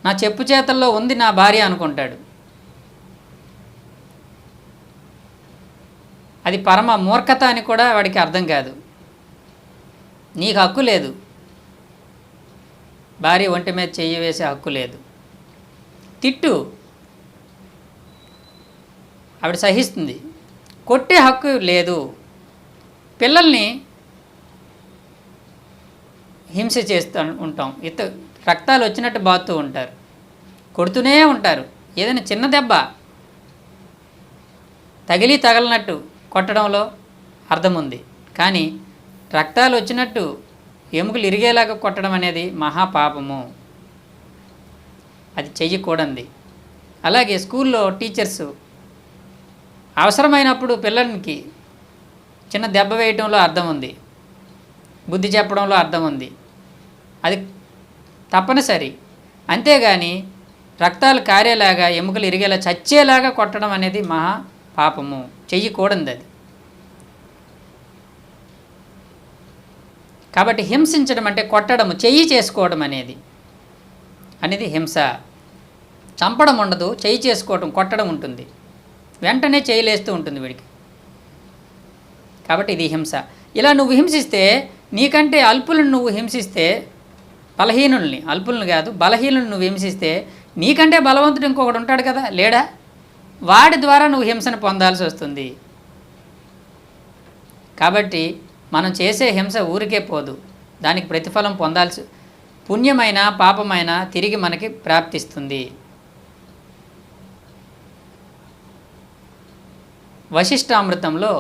నా చెప్పు చేతల్లో ఉంది నా భార్య అనుకుంటాడు. అది పరమ మూర్ఖత అని కూడా వాడికి అర్థం కాదు. నీకు హక్కు లేదు, భార్య ఒంటి మీద చెయ్యి వేసే హక్కు లేదు. తిట్టు, ఆవిడ సహిస్తుంది. కొట్టే హక్కు లేదు. పిల్లల్ని హింస చేస్తూ ఉంటాం. రక్తాలు వచ్చినట్టు బాగుతూ ఉంటారు, కొడుతూనే ఉంటారు. ఏదైనా చిన్న దెబ్బ తగలనట్టు కొట్టడంలో అర్థం ఉంది. కానీ రక్తాలు వచ్చినట్టు ఎముకలు ఇరిగేలాగా కొట్టడం అనేది మహాపాపము. అది చెయ్యకూడంది. అలాగే స్కూల్లో టీచర్సు అవసరమైనప్పుడు పిల్లలకి చిన్న దెబ్బ వేయటంలో అర్థం ఉంది, బుద్ధి చెప్పడంలో అర్థం ఉంది. అది తప్పనిసరి. అంతేగాని రక్తాలు కారేలాగా, ఎముకలు ఇరిగేలా, చచ్చేలాగా కొట్టడం అనేది మహా పాపము, చెయ్యకూడదు అది. కాబట్టి హింసించడం అంటే కొట్టడము, చెయ్యి చేసుకోవడం అనేది హింస. చంపడం ఉండదు, చెయ్యి చేసుకోవడం, కొట్టడం ఉంటుంది. వెంటనే చేయలేస్తూ ఉంటుంది వీడికి. కాబట్టి ఇది హింస. ఇలా నువ్వు హింసిస్తే, నీకంటే అల్పులను నువ్వు హింసిస్తే, అల్పులను కాదు బలహీనులను నువ్వు హింసిస్తే, నీకంటే బలవంతుడు ఇంకొకడు ఉంటాడు కదా, లేడా? వాడి ద్వారా నువ్వు హింసను పొందాల్సి వస్తుంది. కాబట్టి మనం చేసే హింస ఊరికే పోదు, దానికి ప్రతిఫలం పుణ్యమైన పాపమైన తిరిగి మనకి ప్రాప్తిస్తుంది. వశిష్ఠామృతంలో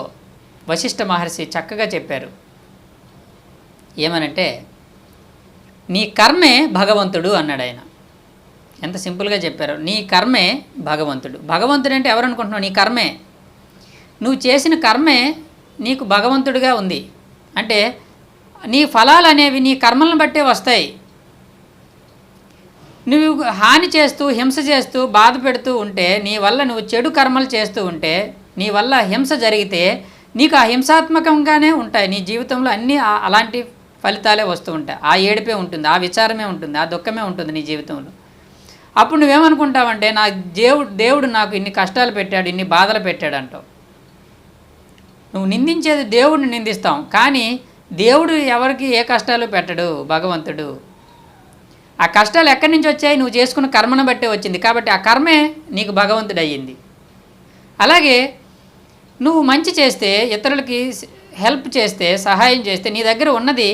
వశిష్ఠ మహర్షి చక్కగా చెప్పారు. ఏమనంటే, నీ కర్మే భగవంతుడు అన్నాడు ఆయన. ఎంత సింపుల్గా చెప్పారు. నీ కర్మే భగవంతుడు. భగవంతుడు అంటే ఎవరు అనుకుంటున్నావు? నీ కర్మే. నువ్వు చేసిన కర్మే నీకు భగవంతుడిగా ఉంది. అంటే నీ ఫలాలు అనేవి నీ కర్మలను బట్టే వస్తాయి. నువ్వు హాని చేస్తూ హింస చేస్తూ బాధ పెడుతూ ఉంటే, నీ వల్ల నువ్వు చెడు కర్మలు చేస్తూ ఉంటే, నీ వల్ల హింస జరిగితే నీకు ఆ హింసాత్మకంగానే ఉంటాయి. నీ జీవితంలో అన్నీ అలాంటి ఫలితాలే వస్తూ ఉంటాయి. ఆ ఏడుపే ఉంటుంది, ఆ విచారమే ఉంటుంది, ఆ దుఃఖమే ఉంటుంది నీ జీవితంలో. అప్పుడు నువ్వేమనుకుంటావంటే, నా దేవుడు నాకు ఇన్ని కష్టాలు పెట్టాడు, ఇన్ని బాధలు పెట్టాడు అంటావు. నువ్వు నిందించేది దేవుడిని నిందిస్తాం, కానీ దేవుడు ఎవరికి ఏ కష్టాలు పెట్టడు, భగవంతుడు. ఆ కష్టాలు ఎక్కడి నుంచి వచ్చాయి? నువ్వు చేసుకున్న కర్మను బట్టే వచ్చింది. కాబట్టి ఆ కర్మే నీకు భగవంతుడు అయ్యింది. అలాగే నువ్వు మంచి చేస్తే, ఇతరులకి హెల్ప్ చేస్తే, సహాయం చేస్తే, నీ దగ్గర ఉన్నది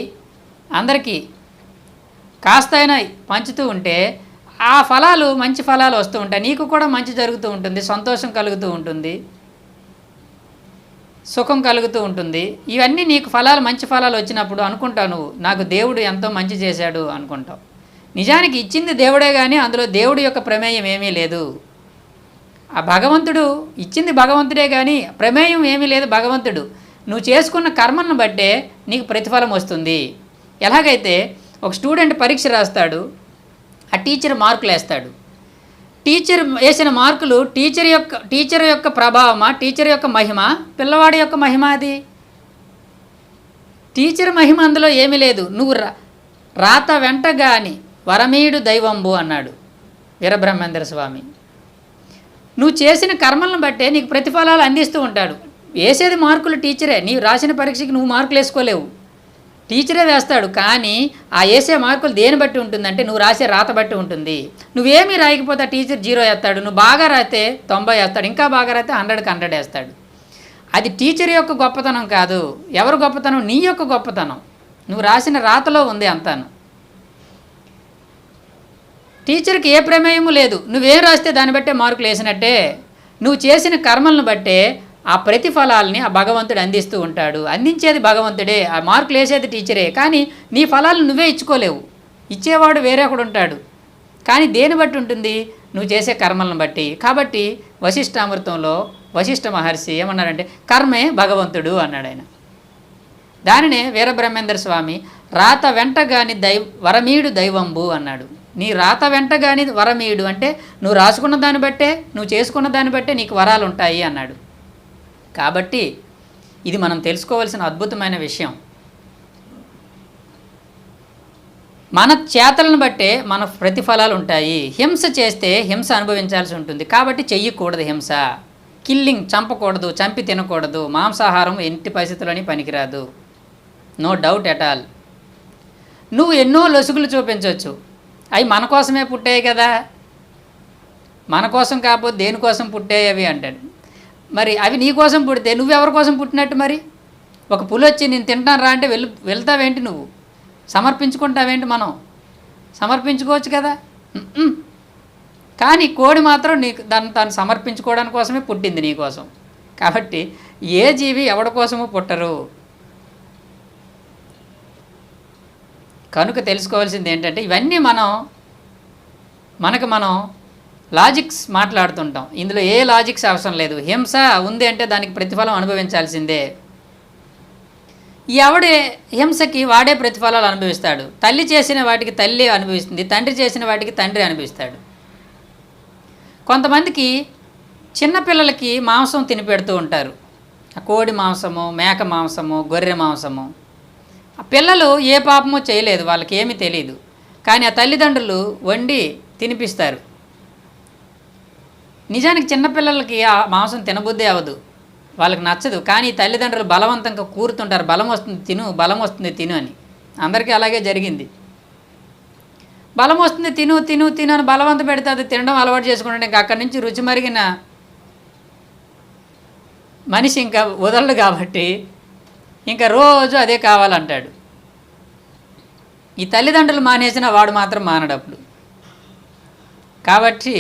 అందరికీ కాస్త అయినా పంచుతూ ఉంటే ఆ ఫలాలు మంచి ఫలాలు వస్తూ ఉంటాయి. నీకు కూడా మంచి జరుగుతూ ఉంటుంది, సంతోషం కలుగుతూ ఉంటుంది, సుఖం కలుగుతూ ఉంటుంది. ఇవన్నీ నీకు ఫలాలు, మంచి ఫలాలు వచ్చినప్పుడు అనుకుంటావు, నువ్వు నాకు దేవుడు ఎంతో మంచి చేశాడు అనుకుంటావు. నిజానికి ఇచ్చింది దేవుడే, కానీ అందులో దేవుడి యొక్క ప్రమేయం ఏమీ లేదు. ఆ భగవంతుడు ఇచ్చింది భగవంతుడే, కానీ ప్రమేయం ఏమీ లేదు భగవంతుడు. నువ్వు చేసుకున్న కర్మను బట్టే నీకు ప్రతిఫలం వస్తుంది. ఎలాగైతే ఒక స్టూడెంట్ పరీక్ష రాస్తాడు, ఆ టీచర్ మార్కులు వేస్తాడు. టీచర్ వేసిన మార్కులు టీచర్ యొక్క ప్రభావమా, టీచర్ యొక్క మహిమ, పిల్లవాడి యొక్క మహిమ? అది టీచర్ మహిమ అందులో ఏమీ లేదు. నువ్వు రాత వెంటగాని వరమీడు దైవంబు అన్నాడు వీరబ్రహ్మేంద్ర స్వామి. నువ్వు చేసిన కర్మలను బట్టే నీకు ప్రతిఫలాలు అందిస్తూ ఉంటాడు. వేసేది మార్కులు టీచరే. నీవు రాసిన పరీక్షకి నువ్వు మార్కులు వేసుకోలేవు, టీచరే వేస్తాడు. కానీ ఆ వేసే మార్కులు దేని బట్టి ఉంటుందంటే, నువ్వు రాసే రాత బట్టి ఉంటుంది. నువ్వేమీ రాయకపోతే టీచర్ 0 వేస్తాడు, నువ్వు బాగా రాస్తే 90 వేస్తాడు, ఇంకా బాగా రాస్తే 100కి 100 వేస్తాడు. అది టీచర్ యొక్క గొప్పతనం కాదు. ఎవరు గొప్పతనం? నీ యొక్క గొప్పతనం. నువ్వు రాసిన రాతలో ఉంది అంతాను. టీచర్కి ఏ ప్రమేయము లేదు. నువ్వేం రాస్తే దాన్ని బట్టే మార్కులు వేసినట్టే. నువ్వు చేసిన కర్మలను బట్టే ఆ ప్రతిఫలాల్ని ఆ భగవంతుడు అందిస్తూ ఉంటాడు. అందించేది భగవంతుడే, ఆ మార్కులు వేసేది టీచరే. కానీ నీ ఫలాలు నువ్వే ఇచ్చుకోలేవు, ఇచ్చేవాడు వేరే ఒకడు ఉంటాడు. కానీ దేని బట్టి ఉంటుంది? నువ్వు చేసే కర్మలను బట్టి. కాబట్టి వశిష్ఠామృతంలో వశిష్ఠ మహర్షి ఏమన్నారంటే, కర్మే భగవంతుడు అన్నాడు ఆయన. దానినే వీరబ్రహ్మేంద్ర స్వామి రాత వెంటగాని వరమీడు దైవంబు అన్నాడు. నీ రాత వెంటగాని వరమీడు అంటే, నువ్వు రాసుకున్న దాన్ని బట్టే, నువ్వు చేసుకున్న దాన్ని బట్టే నీకు వరాలు ఉంటాయి అన్నాడు. కాబట్టి ఇది మనం తెలుసుకోవాల్సిన అద్భుతమైన విషయం. మన చేతలను బట్టే మన ప్రతిఫలాలు ఉంటాయి. హింస చేస్తే హింస అనుభవించాల్సి ఉంటుంది. కాబట్టి చెయ్యకూడదు హింస. కిల్లింగ్, చంపకూడదు, చంపి తినకూడదు. మాంసాహారం ఎట్టి పరిస్థితుల్లోని పనికిరాదు, నో డౌట్ ఎట్ ఆల్. నువ్వు ఎన్నో లొసుగులు చూపించవచ్చు, అవి మన కోసమే పుట్టాయి కదా, మన కోసం కాకపోతే దేనికోసం పుట్టాయి అవి అంటాడు. మరి అవి నీ కోసం పుడితే నువ్వెవరి కోసం పుట్టినట్టు? మరి ఒక పులి వచ్చి నేను తింటాను రా అంటే వెళ్తావేంటి? నువ్వు సమర్పించుకుంటావేంటి? మనం సమర్పించుకోవచ్చు కదా. కానీ కోడి మాత్రం నీకు దాన్ని సమర్పించుకోవడానికి కోసమే పుట్టింది, నీ కోసం. కాబట్టి ఏ జీవి ఎవడి కోసమో పుట్టరు. కనుక తెలుసుకోవాల్సింది ఏంటంటే, ఇవన్నీ మనం లాజిక్స్ మాట్లాడుతుంటాం. ఇందులో ఏ లాజిక్స్ అవసరం లేదు. హింస ఉంది అంటే దానికి ప్రతిఫలం అనుభవించాల్సిందే. ఎవడే హింసకి వాడే ప్రతిఫలాలు అనుభవిస్తాడు. తల్లి చేసిన వాటికి తల్లి అనుభవిస్తుంది, తండ్రి చేసిన వాటికి తండ్రి అనుభవిస్తాడు. కొంతమందికి చిన్నపిల్లలకి మాంసం తినిపెడుతూ ఉంటారు, కోడి మాంసము, మేక మాంసము, గొర్రె మాంసము. ఆ పిల్లలు ఏ పాపమో చేయలేదు, వాళ్ళకి ఏమీ తెలియదు. కానీ ఆ తల్లిదండ్రులు వండి తినిపిస్తారు. నిజానికి చిన్నపిల్లలకి ఆ మాంసం తినబుద్ధి అవ్వదు, వాళ్ళకి నచ్చదు. కానీ తల్లిదండ్రులు బలవంతంగా కూరుతుంటారు, బలం వస్తుంది తిను, బలం వస్తుంది తిను అని. అందరికీ అలాగే జరిగింది. బలం వస్తుంది తిను తిను తిను అని బలవంతం పెడితే అది తినడం అలవాటు చేసుకుంటే ఇంకా అక్కడి నుంచి రుచి మరిగిన మనిషి ఇంకా వదలడు. కాబట్టి ఇంకా రోజు అదే కావాలంటాడు. ఈ తల్లిదండ్రులు మానేసిన వాడు మాత్రం మానడప్పుడు. కాబట్టి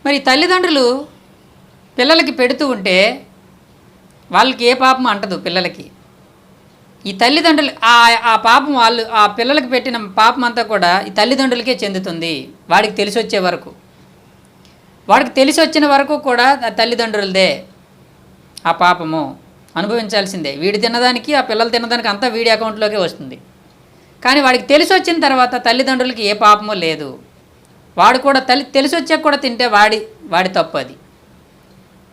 మరి తల్లిదండ్రులు పిల్లలకి పెడుతూ ఉంటే వాళ్ళకి ఏ పాపం అంటదు పిల్లలకి. ఈ తల్లిదండ్రులు ఆ పాపం వాళ్ళు ఆ పిల్లలకి పెట్టిన పాపం అంతా కూడా ఈ తల్లిదండ్రులకే చెందుతుంది. వాడికి తెలిసి వచ్చే వరకు, వాడికి తెలిసి వచ్చిన వరకు కూడా ఆ తల్లిదండ్రులదే ఆ పాపము, అనుభవించాల్సిందే. వీడు తినదానికి ఆ పిల్లలు తినదానికి అంతా వీడి అకౌంట్లోకే వస్తుంది. కానీ వాడికి తెలిసి వచ్చిన తర్వాత తల్లిదండ్రులకి ఏ పాపమో లేదు. వాడు కూడా తెలిసి వచ్చాక కూడా తింటే వాడి తప్పు. అది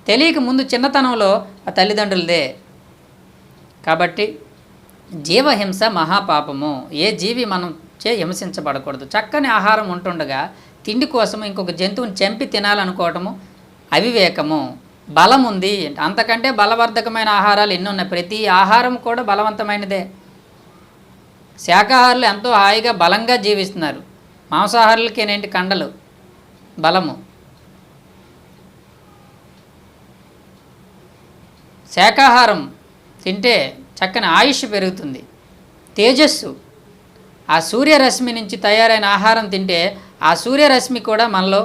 తెలియక ముందు చిన్నతనంలో ఆ తల్లిదండ్రులదే. కాబట్టి జీవహింస మహాపాపము. ఏ జీవి మనం హింసించబడకూడదు. చక్కని ఆహారం ఉంటుండగా తిండి కోసం ఇంకొక జంతువుని చంపి తినాలనుకోవటము అవివేకము. బలం ఉంది, అంతకంటే బలవర్ధకమైన ఆహారాలు ఎన్ని ఉన్నాయి. ప్రతి ఆహారం కూడా బలవంతమైనదే. శాకాహారులు ఎంతో హాయిగా బలంగా జీవిస్తున్నారు. మాంసాహారులకేనేంటి కండలు, బలము. శాకాహారం తింటే చక్కని ఆయుష్ పెరుగుతుంది, తేజస్సు. ఆ సూర్యరశ్మి నుంచి తయారైన ఆహారం తింటే ఆ సూర్యరశ్మి కూడా మనలో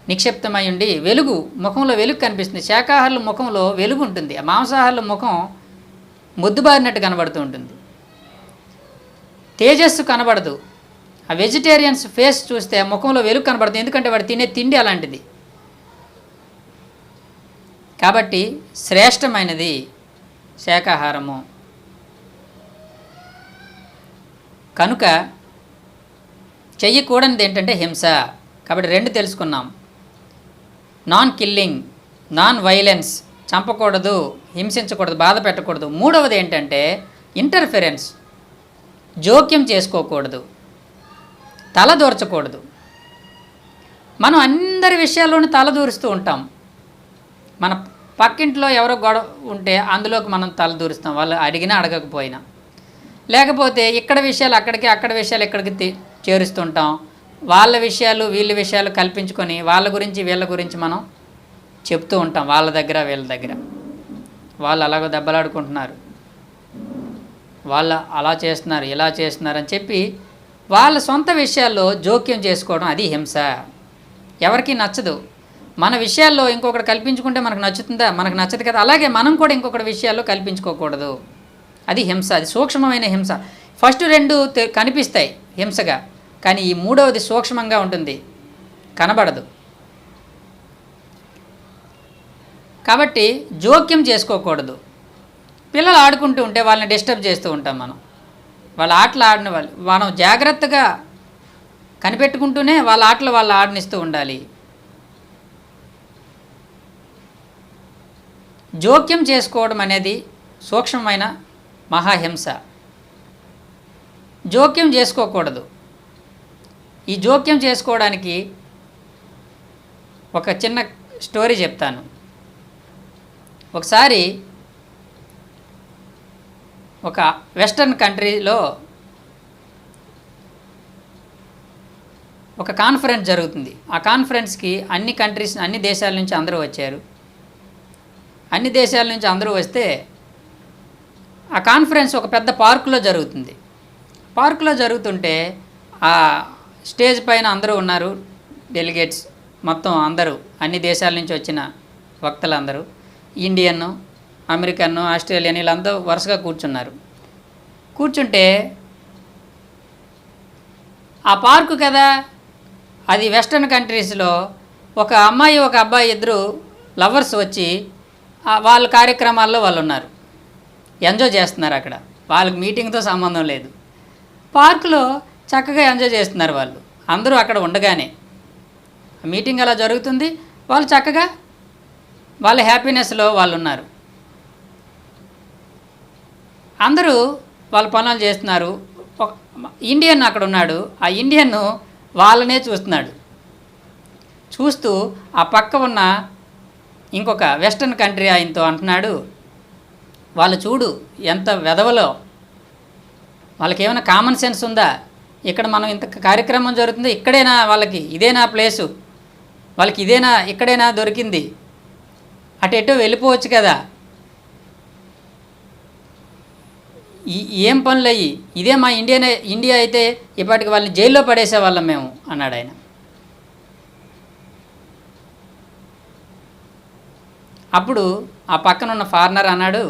నిక్షిప్తమై ఉండి వెలుగు, ముఖంలో వెలుగు కనిపిస్తుంది. శాకాహారుల ముఖంలో వెలుగు ఉంటుంది. ఆ మాంసాహారుల ముఖం మొద్దుబారినట్టు కనబడుతూ ఉంటుంది, తేజస్సు కనబడదు. ఆ వెజిటేరియన్స్ ఫేస్ చూస్తే ముఖంలో వెలుగు కనబడుతుంది, ఎందుకంటే వాడు తినే తిండి అలాంటిది. కాబట్టి శ్రేష్టమైనది శాకాహారము. కనుక చెయ్యకూడనిది ఏంటంటే హింస. కాబట్టి రెండు తెలుసుకున్నాం. నాన్ కిల్లింగ్, నాన్ వైలెన్స్, చంపకూడదు, హింసించకూడదు, బాధ పెట్టకూడదు. మూడవది ఏంటంటే ఇంటర్ఫెరెన్స్, జోక్యం చేసుకోకూడదు, తలదూర్చకూడదు. మనం అందరి విషయాల్లోనూ తలదూరుస్తూ ఉంటాం. మన పక్కింట్లో ఎవరో గొడవ ఉంటే అందులోకి మనం తలదూరుస్తాం, వాళ్ళు అడిగినా అడగకపోయినా. లేకపోతే ఇక్కడ విషయాలు అక్కడికి, అక్కడ విషయాలు ఇక్కడికి చేరుస్తుంటాం. వాళ్ళ విషయాలు వీళ్ళ విషయాలు కల్పించుకొని వాళ్ళ గురించి వీళ్ళ గురించి మనం చెప్తూ ఉంటాం. వాళ్ళ దగ్గర వీళ్ళ దగ్గర వాళ్ళు అలాగో దెబ్బలాడుకుంటున్నారు, వాళ్ళు అలా చేస్తున్నారు, ఇలా చేస్తున్నారు అని చెప్పి వాళ్ళ సొంత విషయాల్లో జోక్యం చేసుకోవడం అది హింస. ఎవరికి నచ్చదు. మన విషయాల్లో ఇంకొకటి కల్పించుకుంటే మనకు నచ్చుతుందా? మనకు నచ్చదు కదా. అలాగే మనం కూడా ఇంకొకటి విషయాల్లో కల్పించుకోకూడదు. అది హింస, అది సూక్ష్మమైన హింస. ఫస్ట్ రెండు కనిపిస్తాయి హింసగా, కానీ ఈ మూడవది సూక్ష్మంగా ఉంటుంది, కనబడదు. కాబట్టి జోక్యం చేసుకోకూడదు. పిల్లలు ఆడుకుంటూ ఉంటే వాళ్ళని డిస్టర్బ్ చేస్తూ ఉంటాం మనం. వాళ్ళ ఆటలు ఆడిన వాళ్ళు మనం జాగ్రత్తగా కనిపెట్టుకుంటూనే వాళ్ళ ఆటలు వాళ్ళు ఆడనిస్తూ ఉండాలి. జోక్యం చేసుకోవడం అనేది సూక్ష్మమైన మహాహింస. జోక్యం చేసుకోకూడదు. ఈ జోక్యం చేసుకోవడానికి ఒక చిన్న స్టోరీ చెప్తాను. ఒకసారి ఒక వెస్టర్న్ కంట్రీలో ఒక కాన్ఫరెన్స్ జరుగుతుంది. ఆ కాన్ఫరెన్స్కి అన్ని దేశాల నుంచి అందరూ వచ్చారు. అన్ని దేశాల నుంచి అందరూ వస్తే ఆ కాన్ఫరెన్స్ ఒక పెద్ద పార్కులో జరుగుతుంది. పార్కులో జరుగుతుంటే ఆ స్టేజ్ పైన అందరూ ఉన్నారు, డెలిగేట్స్ మొత్తం అందరూ, అన్ని దేశాల నుంచి వచ్చిన వక్తలందరూ, ఇండియన్, అమెరికన్, ఆస్ట్రేలియన్, వీళ్ళందరూ వరుసగా కూర్చున్నారు. కూర్చుంటే ఆ పార్కు కదా, అది వెస్టర్న్ కంట్రీస్లో ఒక అమ్మాయి ఒక అబ్బాయి ఇద్దరు లవర్స్ వచ్చి వాళ్ళ కార్యక్రమాల్లో వాళ్ళు ఉన్నారు, ఎంజాయ్ చేస్తున్నారు. అక్కడ వాళ్ళకి మీటింగ్తో సంబంధం లేదు, పార్కులో చక్కగా ఎంజాయ్ చేస్తున్నారు వాళ్ళు. అందరూ అక్కడ ఉండగానే మీటింగ్ అలా జరుగుతుంది, వాళ్ళు చక్కగా వాళ్ళ హ్యాపీనెస్లో వాళ్ళు ఉన్నారు. అందరూ వాళ్ళ పనులు చేస్తున్నారు. ఇండియన్ అక్కడ ఉన్నాడు. ఆ ఇండియన్ వాళ్ళనే చూస్తున్నాడు. చూస్తూ ఆ పక్క ఉన్న ఇంకొక వెస్టర్న్ కంట్రీ ఆయనతో అంటున్నాడు, వాళ్ళు చూడు ఎంత వెధవలో, వాళ్ళకి ఏమైనా కామన్ సెన్స్ ఉందా? ఇక్కడ మనం ఇంత కార్యక్రమం జరుగుతుందో ఇక్కడేనా, వాళ్ళకి ఇదేనా ప్లేసు, వాళ్ళకి ఇక్కడేనా దొరికింది, అటు ఎటో వెళ్ళిపోవచ్చు కదా, ఈ ఏం పనులు అయ్యి, ఇదే మా ఇండియా అయితే ఇప్పటికి వాళ్ళని జైల్లో పడేసేవాళ్ళం మేము అన్నాడు ఆయన. అప్పుడు ఆ పక్కన ఉన్న ఫారినర్ అన్నాడు,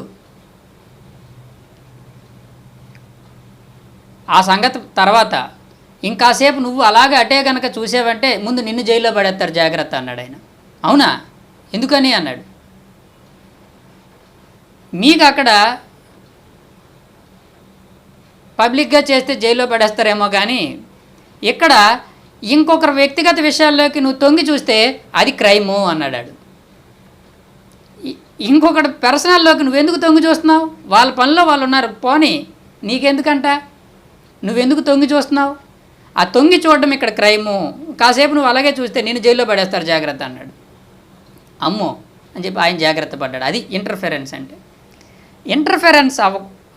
ఆ సంగతి తర్వాత ఇంకాసేపు నువ్వు అలాగే అటే కనుక చూసావంటే ముందు నిన్ను జైల్లో పడేస్తారు జాగ్రత్త అన్నాడు ఆయన. అవునా, ఎందుకని అన్నాడు. మీకు అక్కడ పబ్లిక్గా చేస్తే జైల్లో పడేస్తారేమో, కానీ ఇక్కడ ఇంకొకరు వ్యక్తిగత విషయాల్లోకి నువ్వు తొంగి చూస్తే అది క్రైము అన్నాడు. ఇంకొకటి పర్సనల్లోకి నువ్వెందుకు తొంగి చూస్తున్నావు? వాళ్ళ పనిలో వాళ్ళు ఉన్నారు, పోనీ నీకెందుకంట, నువ్వెందుకు తొంగి చూస్తున్నావు? ఆ తొంగి చూడడం ఇక్కడ క్రైము. కాసేపు నువ్వు అలాగే చూస్తే నేను జైల్లో పడేస్తారు జాగ్రత్త అన్నాడు. అమ్మో అని చెప్పి ఆయన జాగ్రత్త పడ్డాడు. అది ఇంటర్ఫెరెన్స్ అంటే. ఇంటర్ఫెరెన్స్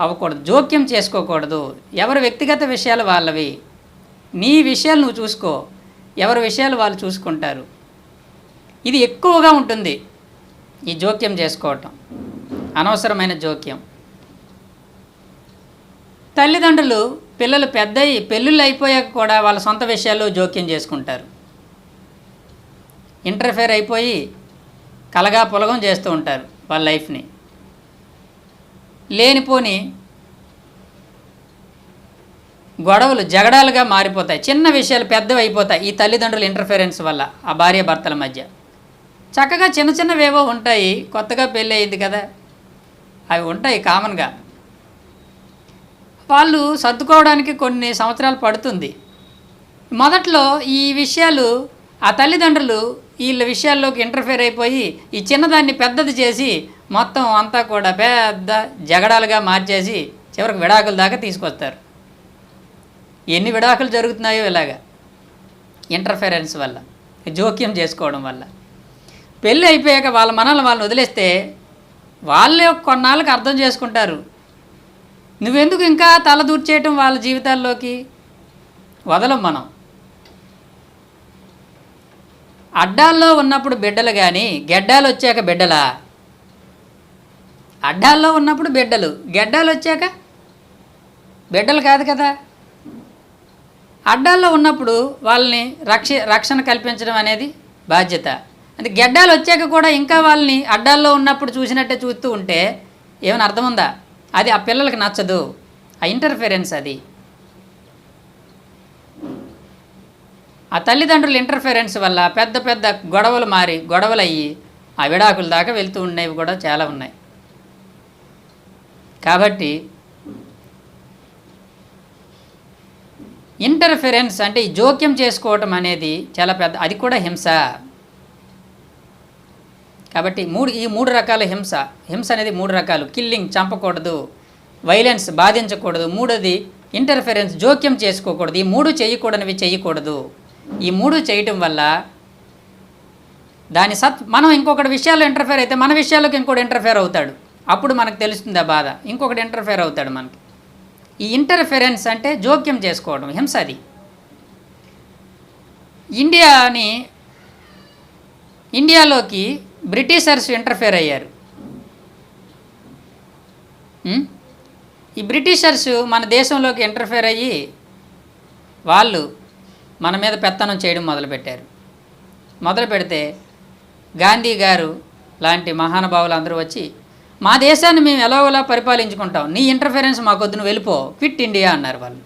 అవ్వకూడదు, జోక్యం చేసుకోకూడదు. ఎవరి వ్యక్తిగత విషయాలు వాళ్ళవి, నీ విషయాలు నువ్వు చూసుకో, ఎవరి విషయాలు వాళ్ళు చూసుకుంటారు. ఇది ఎక్కువగా ఉంటుంది ఈ జోక్యం చేసుకోవటం, అనవసరమైన జోక్యం. తల్లిదండ్రులు పిల్లలు పెద్దయి పెళ్ళిళ్ళు అయిపోయాక కూడా వాళ్ళ సొంత విషయాల్లో జోక్యం చేసుకుంటారు. ఇంటర్ఫేర్ అయిపోయి కలగా పొలగం చేస్తూ ఉంటారు వాళ్ళ లైఫ్ని. లేనిపోని గొడవలు జగడాలుగా మారిపోతాయి, చిన్న విషయాలు పెద్దవి అయిపోతాయి ఈ తల్లిదండ్రుల ఇంటర్ఫెరెన్స్ వల్ల ఆ భార్య భర్తల మధ్య. చక్కగా చిన్న చిన్నవేవో ఉంటాయి, కొత్తగా పెళ్ళి అయింది కదా, అవి ఉంటాయి కామన్గా. వాళ్ళు సర్దుకోవడానికి కొన్ని సంవత్సరాలు పడుతుంది. మొదట్లో ఈ విషయాలు ఆ తల్లిదండ్రులు వీళ్ళ విషయాల్లోకి ఇంటర్ఫేర్ అయిపోయి ఈ చిన్నదాన్ని పెద్దది చేసి మొత్తం అంతా కూడా పెద్ద జగడాలుగా మార్చేసి చివరికి విడాకుల దాకా తీసుకొస్తారు. ఎన్ని విడాకులు జరుగుతున్నాయో ఇలాగా ఇంటర్ఫెరెన్స్ వల్ల, జోక్యం చేసుకోవడం వల్ల. పెళ్ళి అయిపోయాక వాళ్ళ మనల్ని వాళ్ళని వదిలేస్తే వాళ్ళే కొన్నాళ్ళకి అర్థం చేసుకుంటారు. నువ్వెందుకు ఇంకా తల దూర్చేయటం వాళ్ళ జీవితాల్లోకి? వదలం మనం. అడ్డాల్లో ఉన్నప్పుడు బిడ్డలు కానీ గెడ్డాలు వచ్చాక బిడ్డలా? అడ్డాల్లో ఉన్నప్పుడు బిడ్డలు, గెడ్డాలు వచ్చాక బిడ్డలు కాదు కదా. అడ్డాల్లో ఉన్నప్పుడు వాళ్ళని రక్షణ కల్పించడం అనేది బాధ్యత. అంటే గెడ్డాలు వచ్చాక కూడా ఇంకా వాళ్ళని అడ్డాల్లో ఉన్నప్పుడు చూసినట్టే చూస్తూ ఉంటే ఏమైనా అర్థం ఉందా? అది ఆ పిల్లలకి నచ్చదు, ఆ ఇంటర్ఫెరెన్స్ అది. ఆ తల్లిదండ్రుల ఇంటర్ఫెరెన్స్ వల్ల పెద్ద పెద్ద గొడవలు మారి గొడవలు అయ్యి ఆ విడాకుల దాకా వెళ్తూ ఉండేవి కూడా చాలా ఉన్నాయి. కాబట్టి ఇంటర్ఫెరెన్స్ అంటే ఈ జోక్యం చేసుకోవటం అనేది చాలా పెద్ద, అది కూడా హింస. కాబట్టి ఈ మూడు రకాల హింస అనేది 3 రకాలు. కిల్లింగ్, చంపకూడదు, వైలెన్స్, బాధించకూడదు, మూడోది ఇంటర్ఫెరెన్స్, జోక్యం చేసుకోకూడదు. ఈ 3 చేయకూడనివి చేయకూడదు. ఈ 3 చేయటం వల్ల మనం ఇంకొకటి విషయాల్లో ఇంటర్ఫేర్ అయితే మన విషయాల్లోకి ఇంకోటి ఇంటర్ఫేర్ అవుతాడు. అప్పుడు మనకు తెలుస్తుంది ఆ బాధ. ఇంకొకటి ఇంటర్ఫేర్ అవుతాడు మనకి. ఈ ఇంటర్ఫెరెన్స్ అంటే జోక్యం చేసుకోవడం, హింస అది. ఇండియాలోకి బ్రిటిషర్స్ ఇంటర్ఫేర్ అయ్యారు. ఈ బ్రిటిషర్స్ మన దేశంలోకి ఇంటర్ఫేర్ అయ్యి వాళ్ళు మన మీద పెత్తనం చేయడం మొదలు పెడితే గాంధీ గారు లాంటి మహానుభావులు అందరూ వచ్చి మా దేశాన్ని మేము ఎలాగోలా పరిపాలించుకుంటాం, నీ ఇంటర్ఫెరెన్స్ మాకొద్దు, నువ్వు వెళ్ళిపో, క్విట్ ఇండియా అన్నారు వాళ్ళు.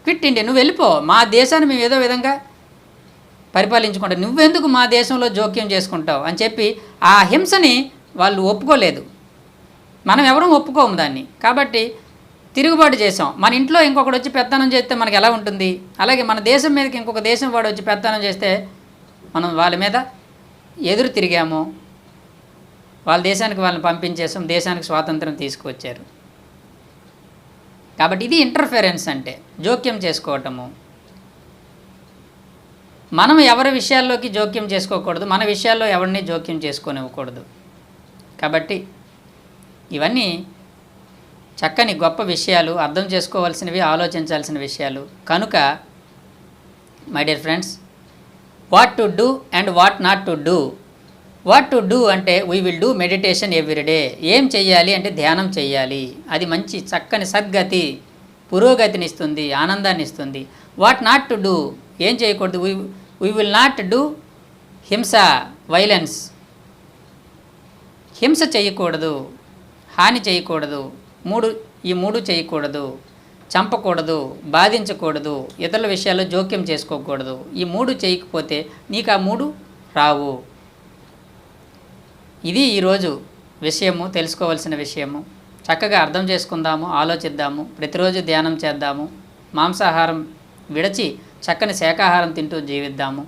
క్విట్ ఇండియా, నువ్వు వెళ్ళిపో, మా దేశాన్ని మేము ఏదో విధంగా పరిపాలించుకుంటాం, నువ్వెందుకు మా దేశంలో జోక్యం చేసుకుంటావు అని చెప్పి ఆ హింసని వాళ్ళు ఒప్పుకోలేదు. మనం ఎవరూ ఒప్పుకోము దాన్ని. కాబట్టి తిరుగుబాటు చేసాం. మన ఇంట్లో ఇంకొకటి వచ్చి పెత్తనం చేస్తే మనకి ఎలా ఉంటుంది? అలాగే మన దేశం మీదకి ఇంకొక దేశం వాడు వచ్చి పెత్తనం చేస్తే మనం వాళ్ళ మీద ఎదురు తిరిగాము, వాళ్ళ దేశానికి వాళ్ళని పంపించేసాం, దేశానికి స్వాతంత్రం తీసుకువచ్చారు. కాబట్టి ఇది ఇంటర్ఫెరెన్స్ అంటే జోక్యం చేసుకోవటము. మనం ఎవరి విషయాల్లోకి జోక్యం చేసుకోకూడదు, మన విషయాల్లో ఎవరిని జోక్యం చేసుకోనివ్వకూడదు. కాబట్టి ఇవన్నీ చక్కని గొప్ప విషయాలు, అర్థం చేసుకోవాల్సినవి, ఆలోచించాల్సిన విషయాలు. కనుక my dear friends, what to do and what not to do what to do అంటే we will do meditation everyday. ఏం చెయ్యాలి అంటే ధ్యానం చెయ్యాలి. అది మంచి చక్కని సద్గతి, పురోగతిని ఇస్తుంది, ఆనందాన్ని ఇస్తుంది. వాట్ నాట్ టు డూ, ఏం చేయకూడదు, వీ విల్ నాట్ డూ హింస, వైలెన్స్. హింస చేయకూడదు, హాని చేయకూడదు, ఈ మూడు చేయకూడదు. చంపకూడదు, బాధించకూడదు, ఇతరుల విషయాల్లో జోక్యం చేసుకోకూడదు. ఈ మూడు చేయకపోతే నీకు ఆ మూడు రావు. ఇది ఈరోజు విషయము, తెలుసుకోవాల్సిన విషయము. చక్కగా అర్థం చేసుకుందాము, ఆలోచిద్దాము, ప్రతిరోజు ధ్యానం చేద్దాము, మాంసాహారం విడచి చక్కని శాకాహారం తింటూ జీవిద్దాము.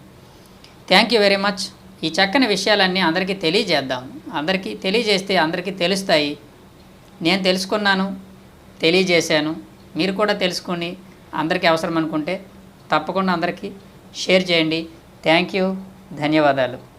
Thank you very much. ఈ చక్కని విషయాలన్నీ అందరికీ తెలియజేద్దాము. అందరికీ తెలియజేస్తే అందరికీ తెలుస్తాయి. నేను తెలుసుకున్నాను, తెలియజేశాను. మీరు కూడా తెలుసుకొని అందరికీ అవసరం అనుకుంటే తప్పకుండా అందరికీ షేర్ చేయండి. థ్యాంక్ యూ, ధన్యవాదాలు.